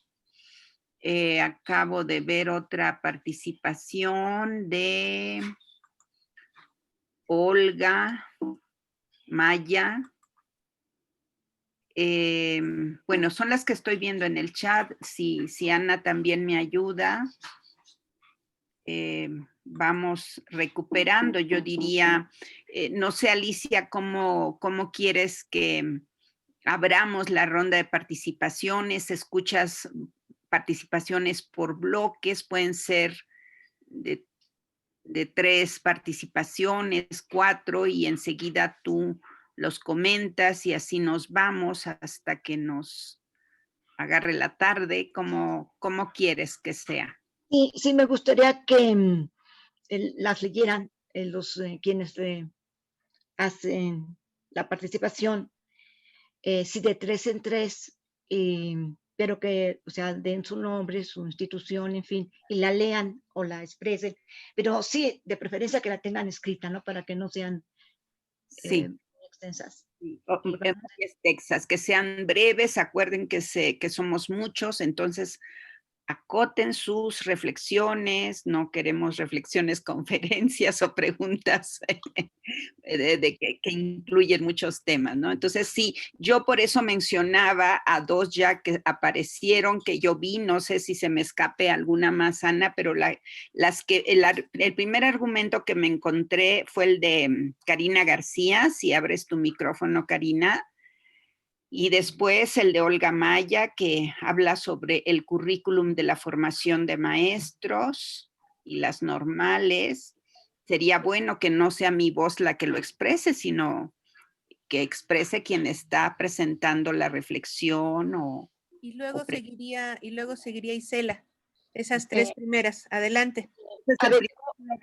Acabo de ver otra participación de Olga Maya. Bueno, son las que estoy viendo en el chat. Si Ana también me ayuda, vamos recuperando, yo diría. No sé, Alicia, ¿cómo quieres que abramos la ronda de participaciones? ¿Escuchas participaciones por bloques? Pueden ser de 3 participaciones, 4, y enseguida tú los comentas y así nos vamos hasta que nos agarre la tarde. ¿Cómo quieres que sea?
Sí, me gustaría que las leyeran quienes hacen la participación, sí, de 3 en 3, pero que, o sea, den su nombre, su institución, en fin, y la lean o la expresen, pero sí, de preferencia que la tengan escrita, ¿no? Para que no sean extensas.
Texas, que sean breves. Acuerden que somos muchos, entonces acoten sus reflexiones. No queremos reflexiones, conferencias o preguntas que incluyen muchos temas, ¿no? Entonces sí, yo por eso mencionaba a 2 ya que aparecieron, que yo vi. No sé si se me escape alguna más, Ana, pero el primer argumento que me encontré fue el de Karina García. Si abres tu micrófono, Karina. Y después el de Olga Maya, que habla sobre el currículum de la formación de maestros y las normales. Sería bueno que no sea mi voz la que lo exprese, sino que exprese quien está presentando la reflexión.
Y luego seguiría Isela. Esas 3 primeras. Adelante.
A ver,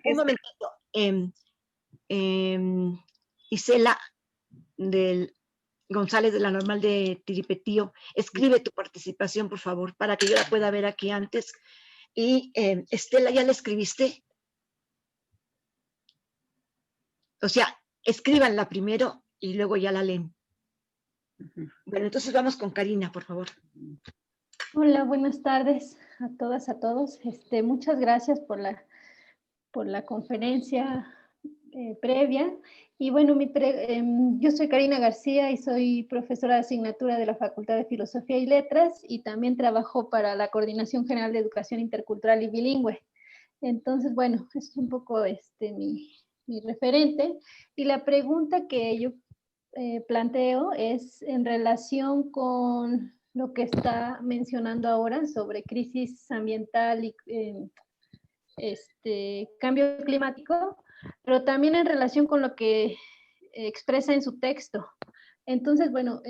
un momentito. Isela González de la Normal de Tiripetío, escribe tu participación, por favor, para que yo la pueda ver aquí antes. Y Estela, ¿ya la escribiste? O sea, escríbanla primero y luego ya la leen. Bueno, entonces vamos con Karina, por favor.
Hola, buenas tardes a todas, a todos. Muchas gracias por la conferencia previa. Y bueno, yo soy Karina García y soy profesora de asignatura de la Facultad de Filosofía y Letras y también trabajo para la Coordinación General de Educación Intercultural y Bilingüe. Entonces, bueno, es un poco mi referente. Y la pregunta que yo planteo es en relación con lo que está mencionando ahora sobre crisis ambiental y cambio climático, pero también en relación con lo que expresa en su texto. Entonces, bueno,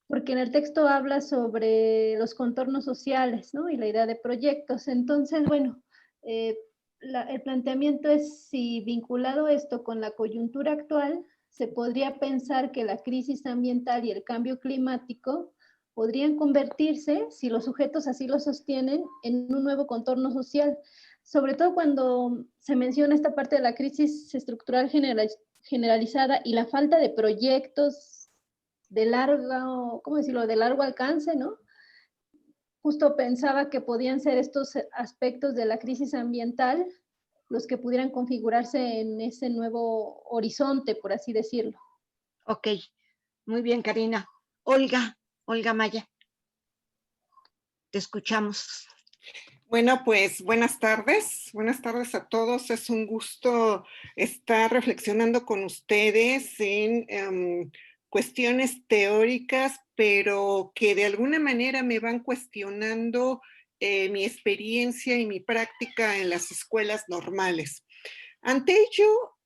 porque en el texto habla sobre los contornos sociales, ¿no? Y la idea de proyectos. Entonces, bueno, el planteamiento es si vinculado esto con la coyuntura actual, se podría pensar que la crisis ambiental y el cambio climático podrían convertirse, si los sujetos así lo sostienen, en un nuevo contorno social. Sobre todo cuando se menciona esta parte de la crisis estructural generalizada y la falta de proyectos de largo, ¿cómo decirlo?, de largo alcance, ¿no? Justo pensaba que podían ser estos aspectos de la crisis ambiental los que pudieran configurarse en ese nuevo horizonte, por así decirlo.
Ok, muy bien, Karina. Olga Maya, te escuchamos.
Bueno, pues buenas tardes a todos. Es un gusto estar reflexionando con ustedes en cuestiones teóricas, pero que de alguna manera me van cuestionando mi experiencia y mi práctica en las escuelas normales. Ante ello,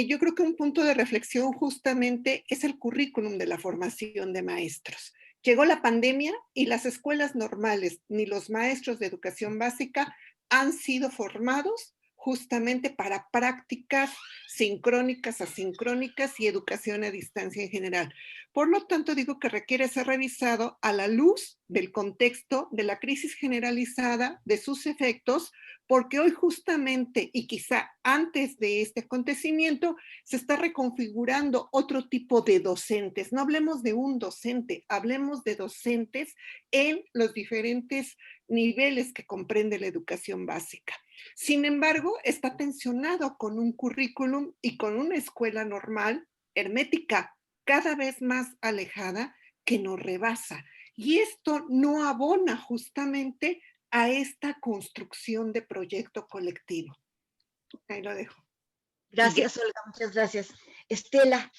yo creo que un punto de reflexión justamente es el currículum de la formación de maestros. Llegó la pandemia y las escuelas normales ni los maestros de educación básica han sido formados justamente para prácticas sincrónicas, asincrónicas y educación a distancia en general. Por lo tanto, digo que requiere ser revisado a la luz del contexto de la crisis generalizada, de sus efectos, porque hoy justamente, y quizá antes de este acontecimiento, se está reconfigurando otro tipo de docentes. No hablemos de un docente, hablemos de docentes en los diferentes niveles que comprende la educación básica. Sin embargo, está tensionado con un currículum y con una escuela normal, hermética, cada vez más alejada, que nos rebasa. Y esto no abona justamente a esta construcción de proyecto colectivo. Ahí lo dejo.
Gracias, Olga, muchas gracias. Estela,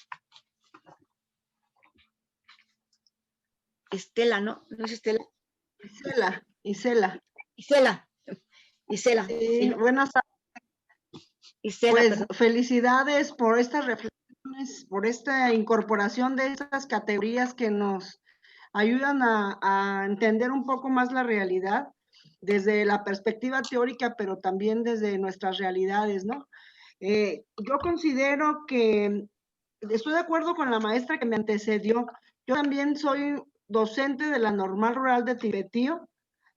¿no? ¿No es Estela? Isela.
Sí, buenas tardes.
Isela,
pues
perdón.
Felicidades por estas reflexiones, por esta incorporación de estas categorías que nos ayudan a entender un poco más la realidad desde la perspectiva teórica, pero también desde nuestras realidades, ¿no? Yo considero que estoy de acuerdo con la maestra que me antecedió. Yo también soy docente de la Normal Rural de Tibetío.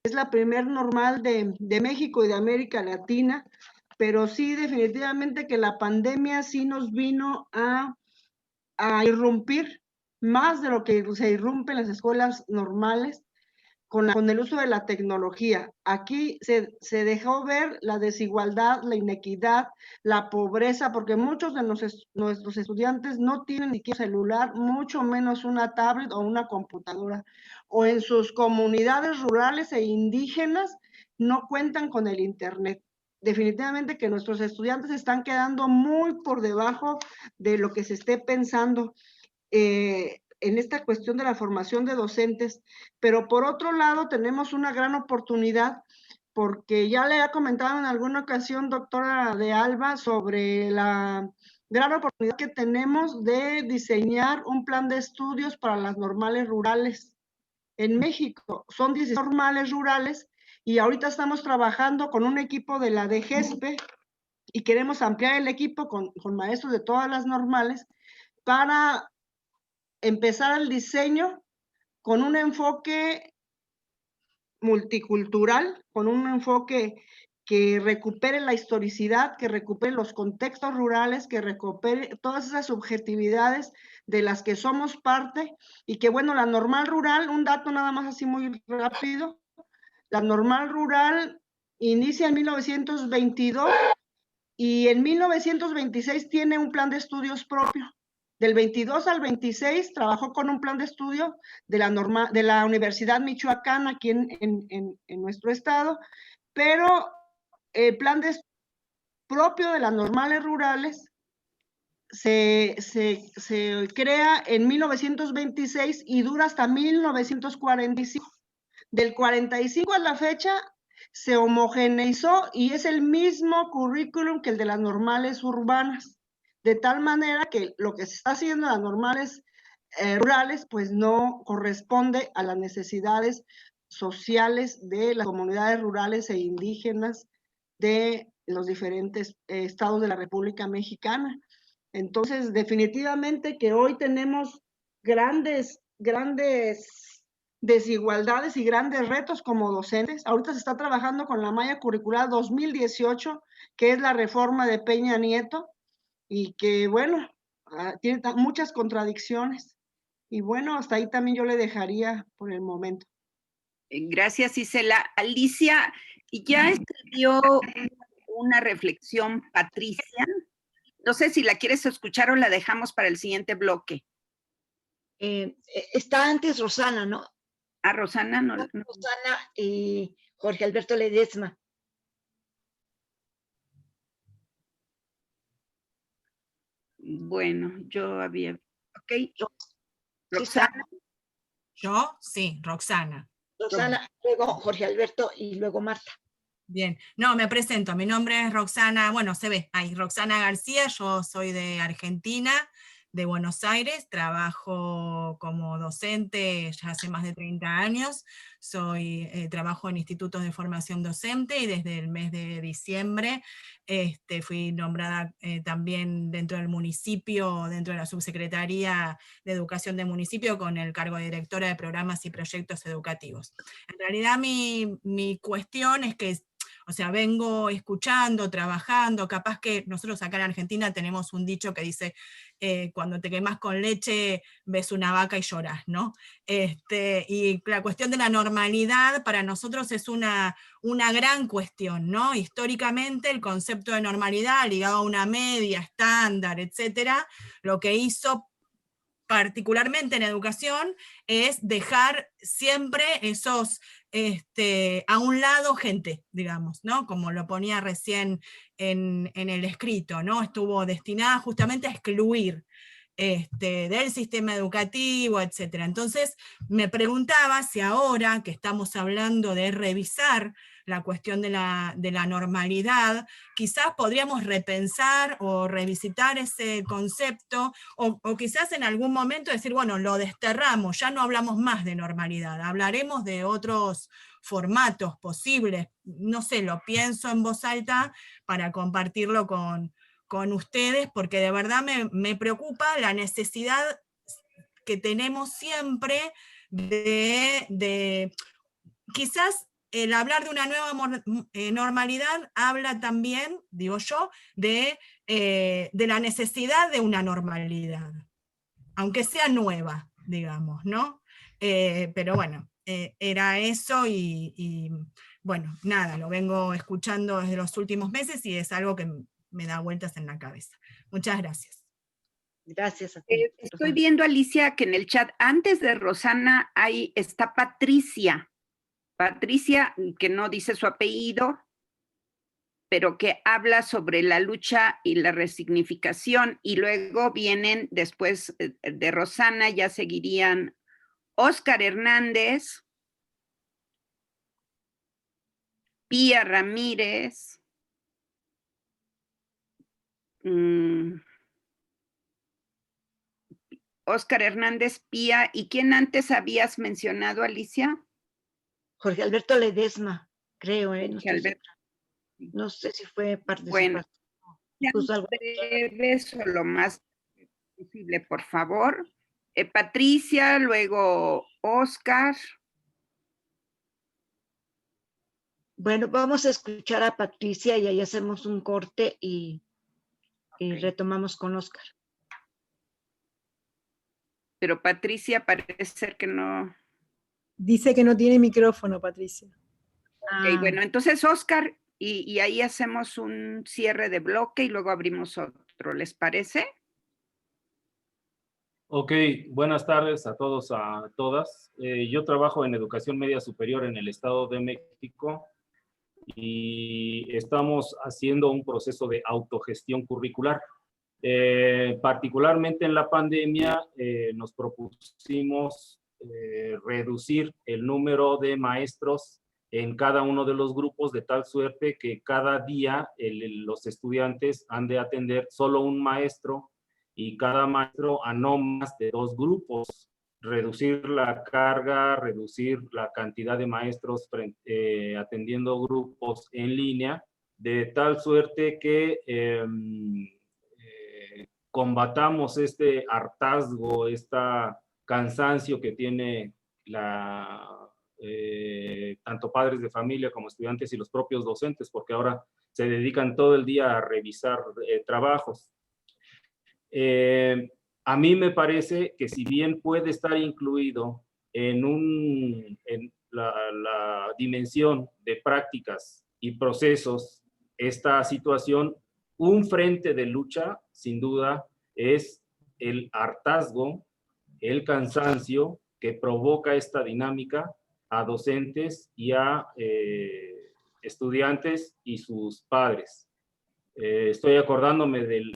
Es la primer normal de México y de América Latina, pero sí definitivamente que la pandemia sí nos vino a irrumpir más de lo que se irrumpe en las escuelas normales con el uso de la tecnología. Aquí se dejó ver la desigualdad, la inequidad, la pobreza, porque muchos de nuestros estudiantes no tienen ni siquiera celular, mucho menos una tablet o una computadora, o en sus comunidades rurales e indígenas no cuentan con el internet. Definitivamente que nuestros estudiantes están quedando muy por debajo de lo que se esté pensando en esta cuestión de la formación de docentes, pero por otro lado tenemos una gran oportunidad, porque ya le he comentado en alguna ocasión, doctora de Alba, sobre la gran oportunidad que tenemos de diseñar un plan de estudios para las normales rurales en México. Son 16 normales rurales y ahorita estamos trabajando con un equipo de la DGESPE y queremos ampliar el equipo con maestros de todas las normales para empezar el diseño con un enfoque multicultural, con un enfoque que recupere la historicidad, que recupere los contextos rurales, que recupere todas esas subjetividades de las que somos parte, y que bueno, la normal rural, un dato nada más así muy rápido, la normal rural inicia en 1922 y en 1926 tiene un plan de estudios propio. Del 22 al 26 trabajó con un plan de estudio de la Universidad Michoacana aquí en nuestro estado, pero el plan de propio de las normales rurales se crea en 1926 y dura hasta 1945. Del 45 a la fecha se homogeneizó y es el mismo currículum que el de las normales urbanas, de tal manera que lo que se está haciendo en las normales rurales pues no corresponde a las necesidades sociales de las comunidades rurales e indígenas de los diferentes estados de la República Mexicana. Entonces, definitivamente que hoy tenemos grandes desigualdades y grandes retos como docentes. Ahorita se está trabajando con la malla curricular 2018, que es la reforma de Peña Nieto, y que, bueno, tiene muchas contradicciones. Y bueno, hasta ahí también yo le dejaría por el momento.
Gracias, Isela. Alicia, ya escribió una reflexión Patricia. No sé si la quieres escuchar o la dejamos para el siguiente bloque.
Está antes Rosana, ¿no?
Ah, Rosana, no.
Rosana y Jorge Alberto Ledesma.
Bueno, yo había... Ok. Roxana.
¿Yo? Sí, Roxana.
Roxana, luego Jorge Alberto y luego Marta.
Bien, no, me presento, mi nombre es Roxana, bueno, se ve ahí, Roxana García, yo soy de Argentina, de Buenos Aires, trabajo como docente ya hace más de 30 años, trabajo en institutos de formación docente y desde el mes de diciembre fui nombrada también dentro del municipio, dentro de la subsecretaría de Educación del municipio con el cargo de directora de programas y proyectos educativos. En realidad mi cuestión es que o sea, vengo escuchando, trabajando, capaz que nosotros acá en Argentina tenemos un dicho que dice, cuando te quemás con leche, ves una vaca y llorás, ¿no? Y la cuestión de la normalidad para nosotros es una gran cuestión, ¿no? Históricamente el concepto de normalidad ligado a una media, estándar, etcétera, lo que hizo particularmente en educación, es dejar siempre esos, a un lado gente, digamos, ¿no? Como lo ponía recién en el escrito, ¿no? Estuvo destinada justamente a excluir del sistema educativo, etc. Entonces, me preguntaba si ahora que estamos hablando de revisar la cuestión de la normalidad, quizás podríamos repensar o revisitar ese concepto, o quizás en algún momento decir, bueno, lo desterramos, ya no hablamos más de normalidad, hablaremos de otros formatos posibles, no sé, lo pienso en voz alta para compartirlo con ustedes, porque de verdad me preocupa la necesidad que tenemos siempre de quizás el hablar de una nueva normalidad habla también, digo yo, de la necesidad de una normalidad, aunque sea nueva, digamos, ¿no? Pero bueno, era eso y bueno, nada, lo vengo escuchando desde los últimos meses y es algo que me da vueltas en la cabeza. Muchas gracias.
Gracias a ti.
Estoy viendo, Alicia, que en el chat, antes de Rosana, ahí está Patricia. Patricia, que no dice su apellido, pero que habla sobre la lucha y la resignificación, y luego vienen, después de Rosana, ya seguirían Óscar Hernández, Pía Ramírez, Óscar Hernández, Pía, ¿y quién antes habías mencionado, Alicia?
Jorge Alberto Ledesma, creo, no sé si fue parte de
bueno,
su parte.
Eso lo más posible, por favor. Patricia, luego Óscar.
Bueno, vamos a escuchar a Patricia y ahí hacemos un corte y retomamos con Óscar.
Pero Patricia parece ser que no.
Dice que no tiene micrófono, Patricia.
Ok, bueno, entonces Óscar, y ahí hacemos un cierre de bloque y luego abrimos otro, ¿les parece?
Ok, buenas tardes a todos, a todas. Yo trabajo en educación media superior en el Estado de México y estamos haciendo un proceso de autogestión curricular. Particularmente en la pandemia nos propusimos reducir el número de maestros en cada uno de los grupos, de tal suerte que cada día los estudiantes han de atender solo un maestro y cada maestro a no más de 2 grupos. Reducir la carga, reducir la cantidad de maestros atendiendo grupos en línea, de tal suerte que combatamos este hartazgo, este cansancio que tiene tanto padres de familia como estudiantes y los propios docentes, porque ahora se dedican todo el día a revisar trabajos. A mí me parece que si bien puede estar incluido en la dimensión de prácticas y procesos esta situación, un frente de lucha, sin duda, es el hartazgo, el cansancio que provoca esta dinámica a docentes y a estudiantes y sus padres. Estoy acordándome del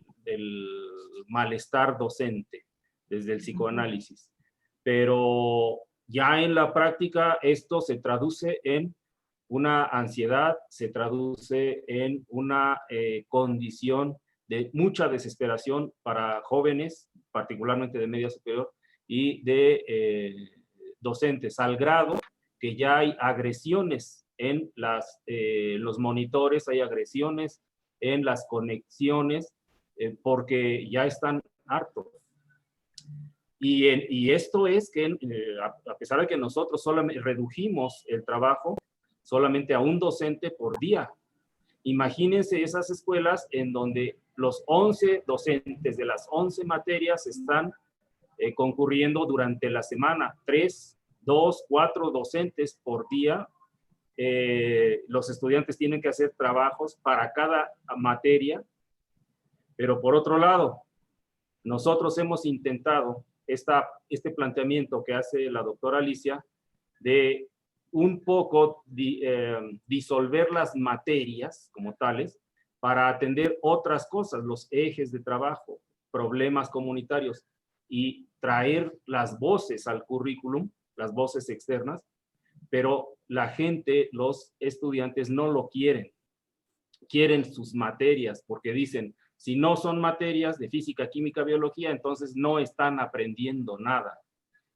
malestar docente desde el psicoanálisis, pero ya en la práctica esto se traduce en una ansiedad, se traduce en una condición de mucha desesperación para jóvenes, particularmente de media superior, y de docentes, al grado que ya hay agresiones en los monitores, hay agresiones en las conexiones, porque ya están hartos. Y esto es que, a pesar de que nosotros solamente redujimos el trabajo solamente a un docente por día, imagínense esas escuelas en donde los 11 docentes de las 11 materias están concurriendo durante la semana, 3, 2, 4 docentes por día. Los estudiantes tienen que hacer trabajos para cada materia, pero por otro lado, nosotros hemos intentado este planteamiento que hace la doctora Alicia de un poco disolver las materias como tales para atender otras cosas, los ejes de trabajo, problemas comunitarios, y traer las voces al currículum, las voces externas, pero la gente, los estudiantes no lo quieren. Quieren sus materias porque dicen, si no son materias de física, química, biología, entonces no están aprendiendo nada.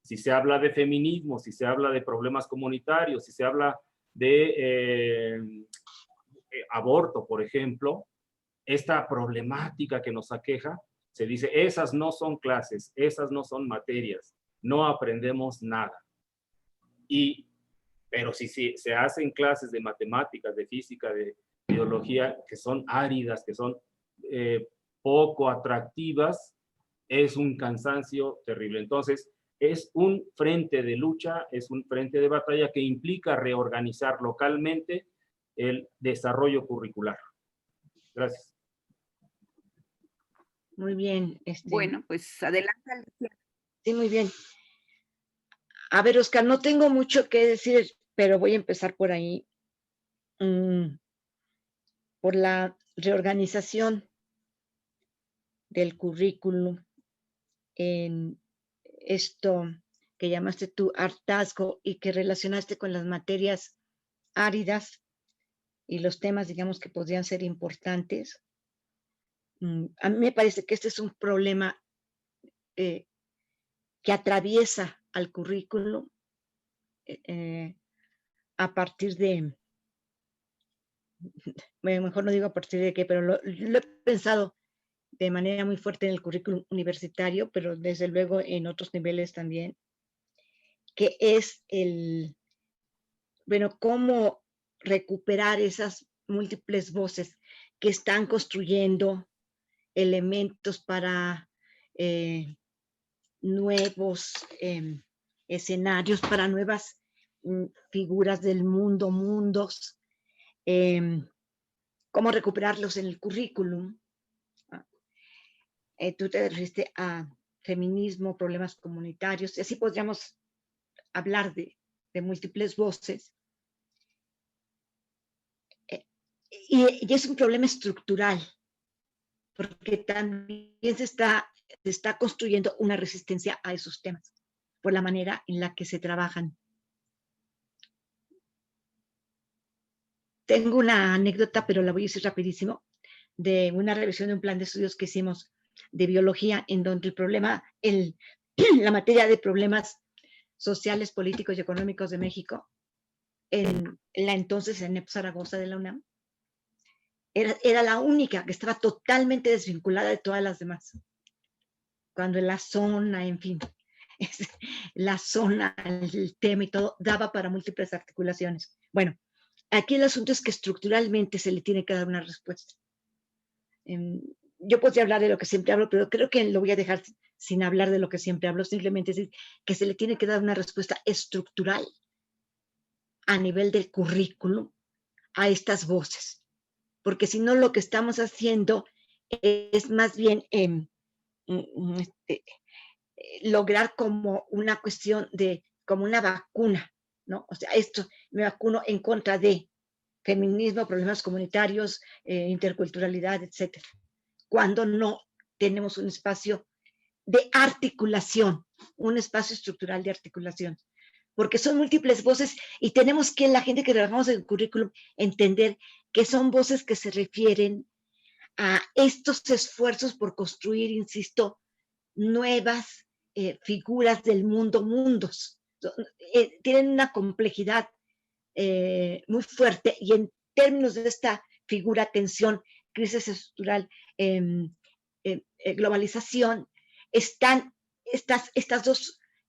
Si se habla de feminismo, si se habla de problemas comunitarios, si se habla de aborto, por ejemplo, esta problemática que nos aqueja, se dice, esas no son clases, esas no son materias, no aprendemos nada. Pero si se hacen clases de matemáticas, de física, de biología, que son áridas, que son poco atractivas, es un cansancio terrible. Entonces, es un frente de lucha, es un frente de batalla que implica reorganizar localmente el desarrollo curricular. Gracias.
Muy bien.
Bueno, pues adelante, Alicia.
Sí, muy bien. A ver, Oscar, no tengo mucho que decir, pero voy a empezar por ahí. Por la reorganización del currículum en esto que llamaste tú hartazgo y que relacionaste con las materias áridas y los temas, digamos, que podrían ser importantes. A mí me parece que este es un problema que atraviesa al currículum a partir de, mejor no digo a partir de qué, pero lo he pensado de manera muy fuerte en el currículum universitario, pero desde luego en otros niveles también, que es cómo recuperar esas múltiples voces que están construyendo elementos para nuevos escenarios, para nuevas figuras del mundo, mundos, cómo recuperarlos en el currículum. Tú te referiste a feminismo, problemas comunitarios, y así podríamos hablar de múltiples voces. Y es un problema estructural, porque también se está construyendo una resistencia a esos temas, por la manera en la que se trabajan. Tengo una anécdota, pero la voy a decir rapidísimo, de una revisión de un plan de estudios que hicimos de biología, en donde el problema, la materia de problemas sociales, políticos y económicos de México, en la entonces ENEP Zaragoza de la UNAM, era la única que estaba totalmente desvinculada de todas las demás. Cuando en la zona, en fin, la zona, el tema y todo, daba para múltiples articulaciones. Bueno, aquí el asunto es que estructuralmente se le tiene que dar una respuesta. Yo podría hablar de lo que siempre hablo, pero creo que lo voy a dejar sin hablar de lo que siempre hablo, simplemente decir que se le tiene que dar una respuesta estructural a nivel del currículum a estas voces. Porque si no, lo que estamos haciendo es más bien lograr como una cuestión de, como una vacuna, ¿no? O sea, esto, me vacuno en contra de feminismo, problemas comunitarios, interculturalidad, etcétera. Cuando no tenemos un espacio de articulación, un espacio estructural de articulación. Porque son múltiples voces y tenemos que, la gente que trabajamos en el currículum, entender que son voces que se refieren a estos esfuerzos por construir, insisto, nuevas figuras del mundo, mundos. Tienen una complejidad muy fuerte y en términos de esta figura, tensión, crisis estructural, globalización, están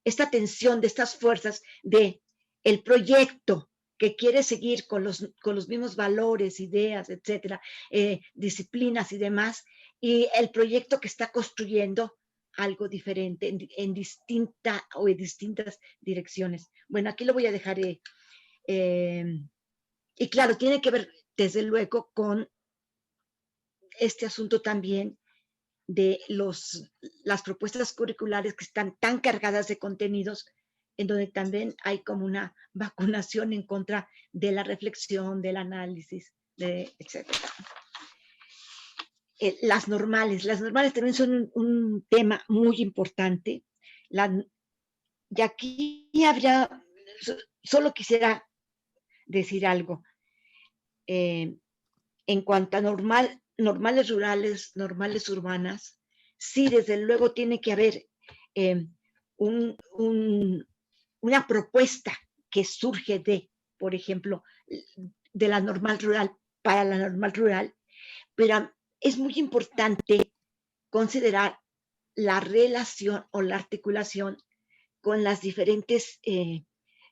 esta tensión de estas fuerzas de el proyecto que quiere seguir con los mismos valores, ideas, etcétera, disciplinas y demás, y el proyecto que está construyendo algo diferente en distintas direcciones. Bueno, aquí lo voy a dejar. Y claro, tiene que ver, desde luego, con este asunto también de las propuestas curriculares que están tan cargadas de contenidos, en donde también hay como una vacunación en contra de la reflexión, del análisis, etc. Las normales también son un tema muy importante. Y aquí solo quisiera decir algo. En cuanto a normales rurales, normales urbanas, sí, desde luego tiene que haber una propuesta que surge de, por ejemplo, de la normal rural para la normal rural, pero es muy importante considerar la relación o la articulación con las diferentes,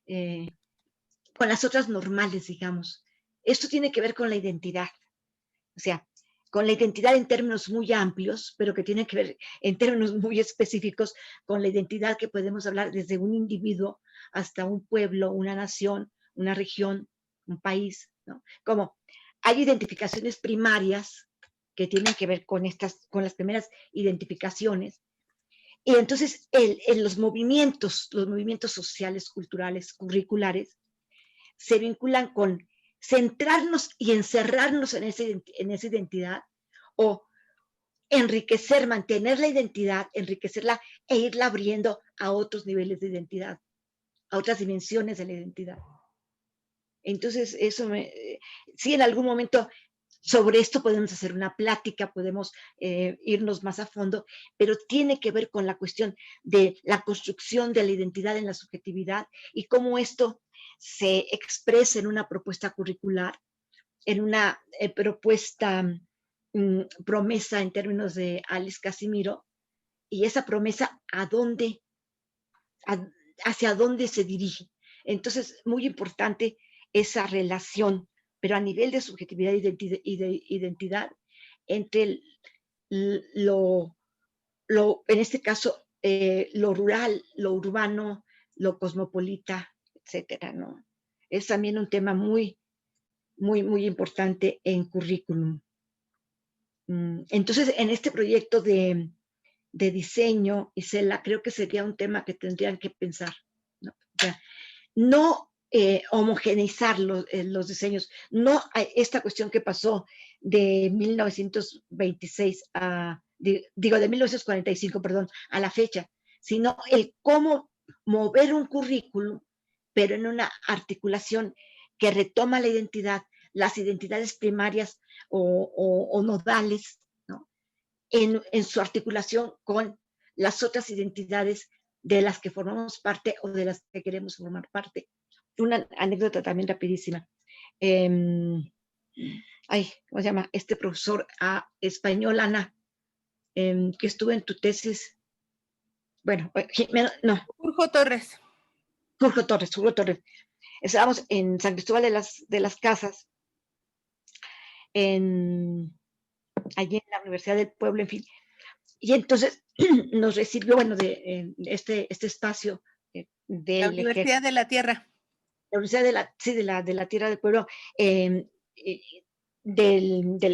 con las otras normales, digamos. Esto tiene que ver con la identidad, o sea, con la identidad en términos muy amplios, pero que tiene que ver en términos muy específicos con la identidad que podemos hablar desde un individuo hasta un pueblo, una nación, una región, un país, ¿no? Como hay identificaciones primarias que tienen que ver con las primeras identificaciones, y entonces los movimientos sociales, culturales, curriculares, se vinculan con centrarnos y encerrarnos en esa identidad, o enriquecer, mantener la identidad, enriquecerla e irla abriendo a otros niveles de identidad, a otras dimensiones de la identidad. Entonces, sí, en algún momento sobre esto podemos hacer una plática, podemos irnos más a fondo, pero tiene que ver con la cuestión de la construcción de la identidad en la subjetividad y cómo esto se expresa en una propuesta curricular, en una propuesta promesa en términos de Alice Casimiro, y esa promesa hacia dónde se dirige. Entonces, muy importante esa relación, pero a nivel de subjetividad y de identidad, entre en este caso, lo rural, lo urbano, lo cosmopolita, etcétera, ¿no? Es también un tema muy, muy, muy importante en currículum. Entonces, en este proyecto de diseño, Isela, creo que sería un tema que tendrían que pensar, ¿no? O sea, no homogeneizar los diseños. No hay esta cuestión que pasó de 1926 de 1945, perdón, a la fecha, sino el cómo mover un currículum, pero en una articulación que retoma la identidad, las identidades primarias o nodales, ¿no? En su articulación con las otras identidades de las que formamos parte o de las que queremos formar parte. Una anécdota también rapidísima. ¿Cómo se llama? Este profesor español, Ana, que estuvo en tu tesis. Bueno, no.
Jorge Torres.
Jorge Torres. Estábamos en San Cristóbal de las Casas, allí en la Universidad del Pueblo, en fin. Y entonces nos recibió, bueno, de este espacio de
la Universidad de la Tierra.
La Universidad de la Tierra del Pueblo, del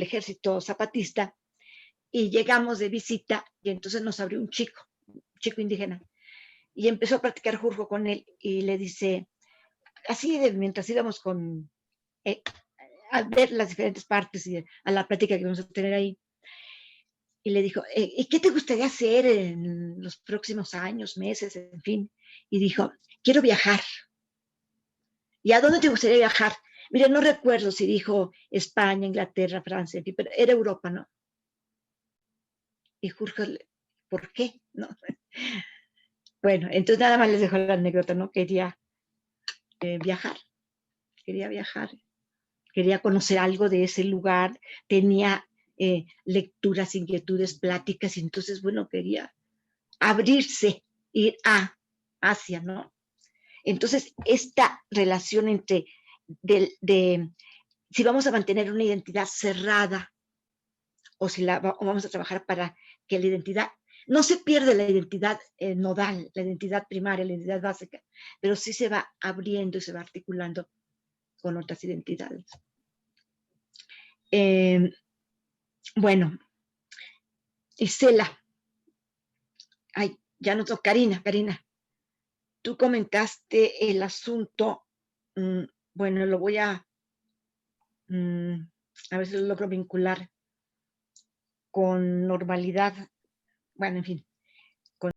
Ejército Zapatista, y llegamos de visita, y entonces nos abrió un chico indígena, y empezó a practicar Jorge con él, y le dice, así mientras íbamos a ver las diferentes partes y a la plática que vamos a tener ahí, y le dijo, ¿y qué te gustaría hacer en los próximos años, meses, en fin? Y dijo, quiero viajar. ¿Y a dónde te gustaría viajar? Mira, no recuerdo si dijo España, Inglaterra, Francia, pero era Europa, ¿no? Y Jorge, ¿por qué? ¿No? Bueno, entonces nada más les dejo la anécdota, ¿no? Quería viajar, quería conocer algo de ese lugar, tenía lecturas, inquietudes, pláticas, y entonces, bueno, quería abrirse, ir a Asia, ¿no? Entonces, esta relación entre si vamos a mantener una identidad cerrada o si vamos a trabajar para que la identidad, no se pierde la identidad nodal, la identidad primaria, la identidad básica, pero sí se va abriendo y se va articulando con otras identidades. Bueno, Isela, ya no toca, Karina. Tú comentaste el asunto, bueno, lo voy a ver si lo logro vincular con normalidad. Bueno, en fin,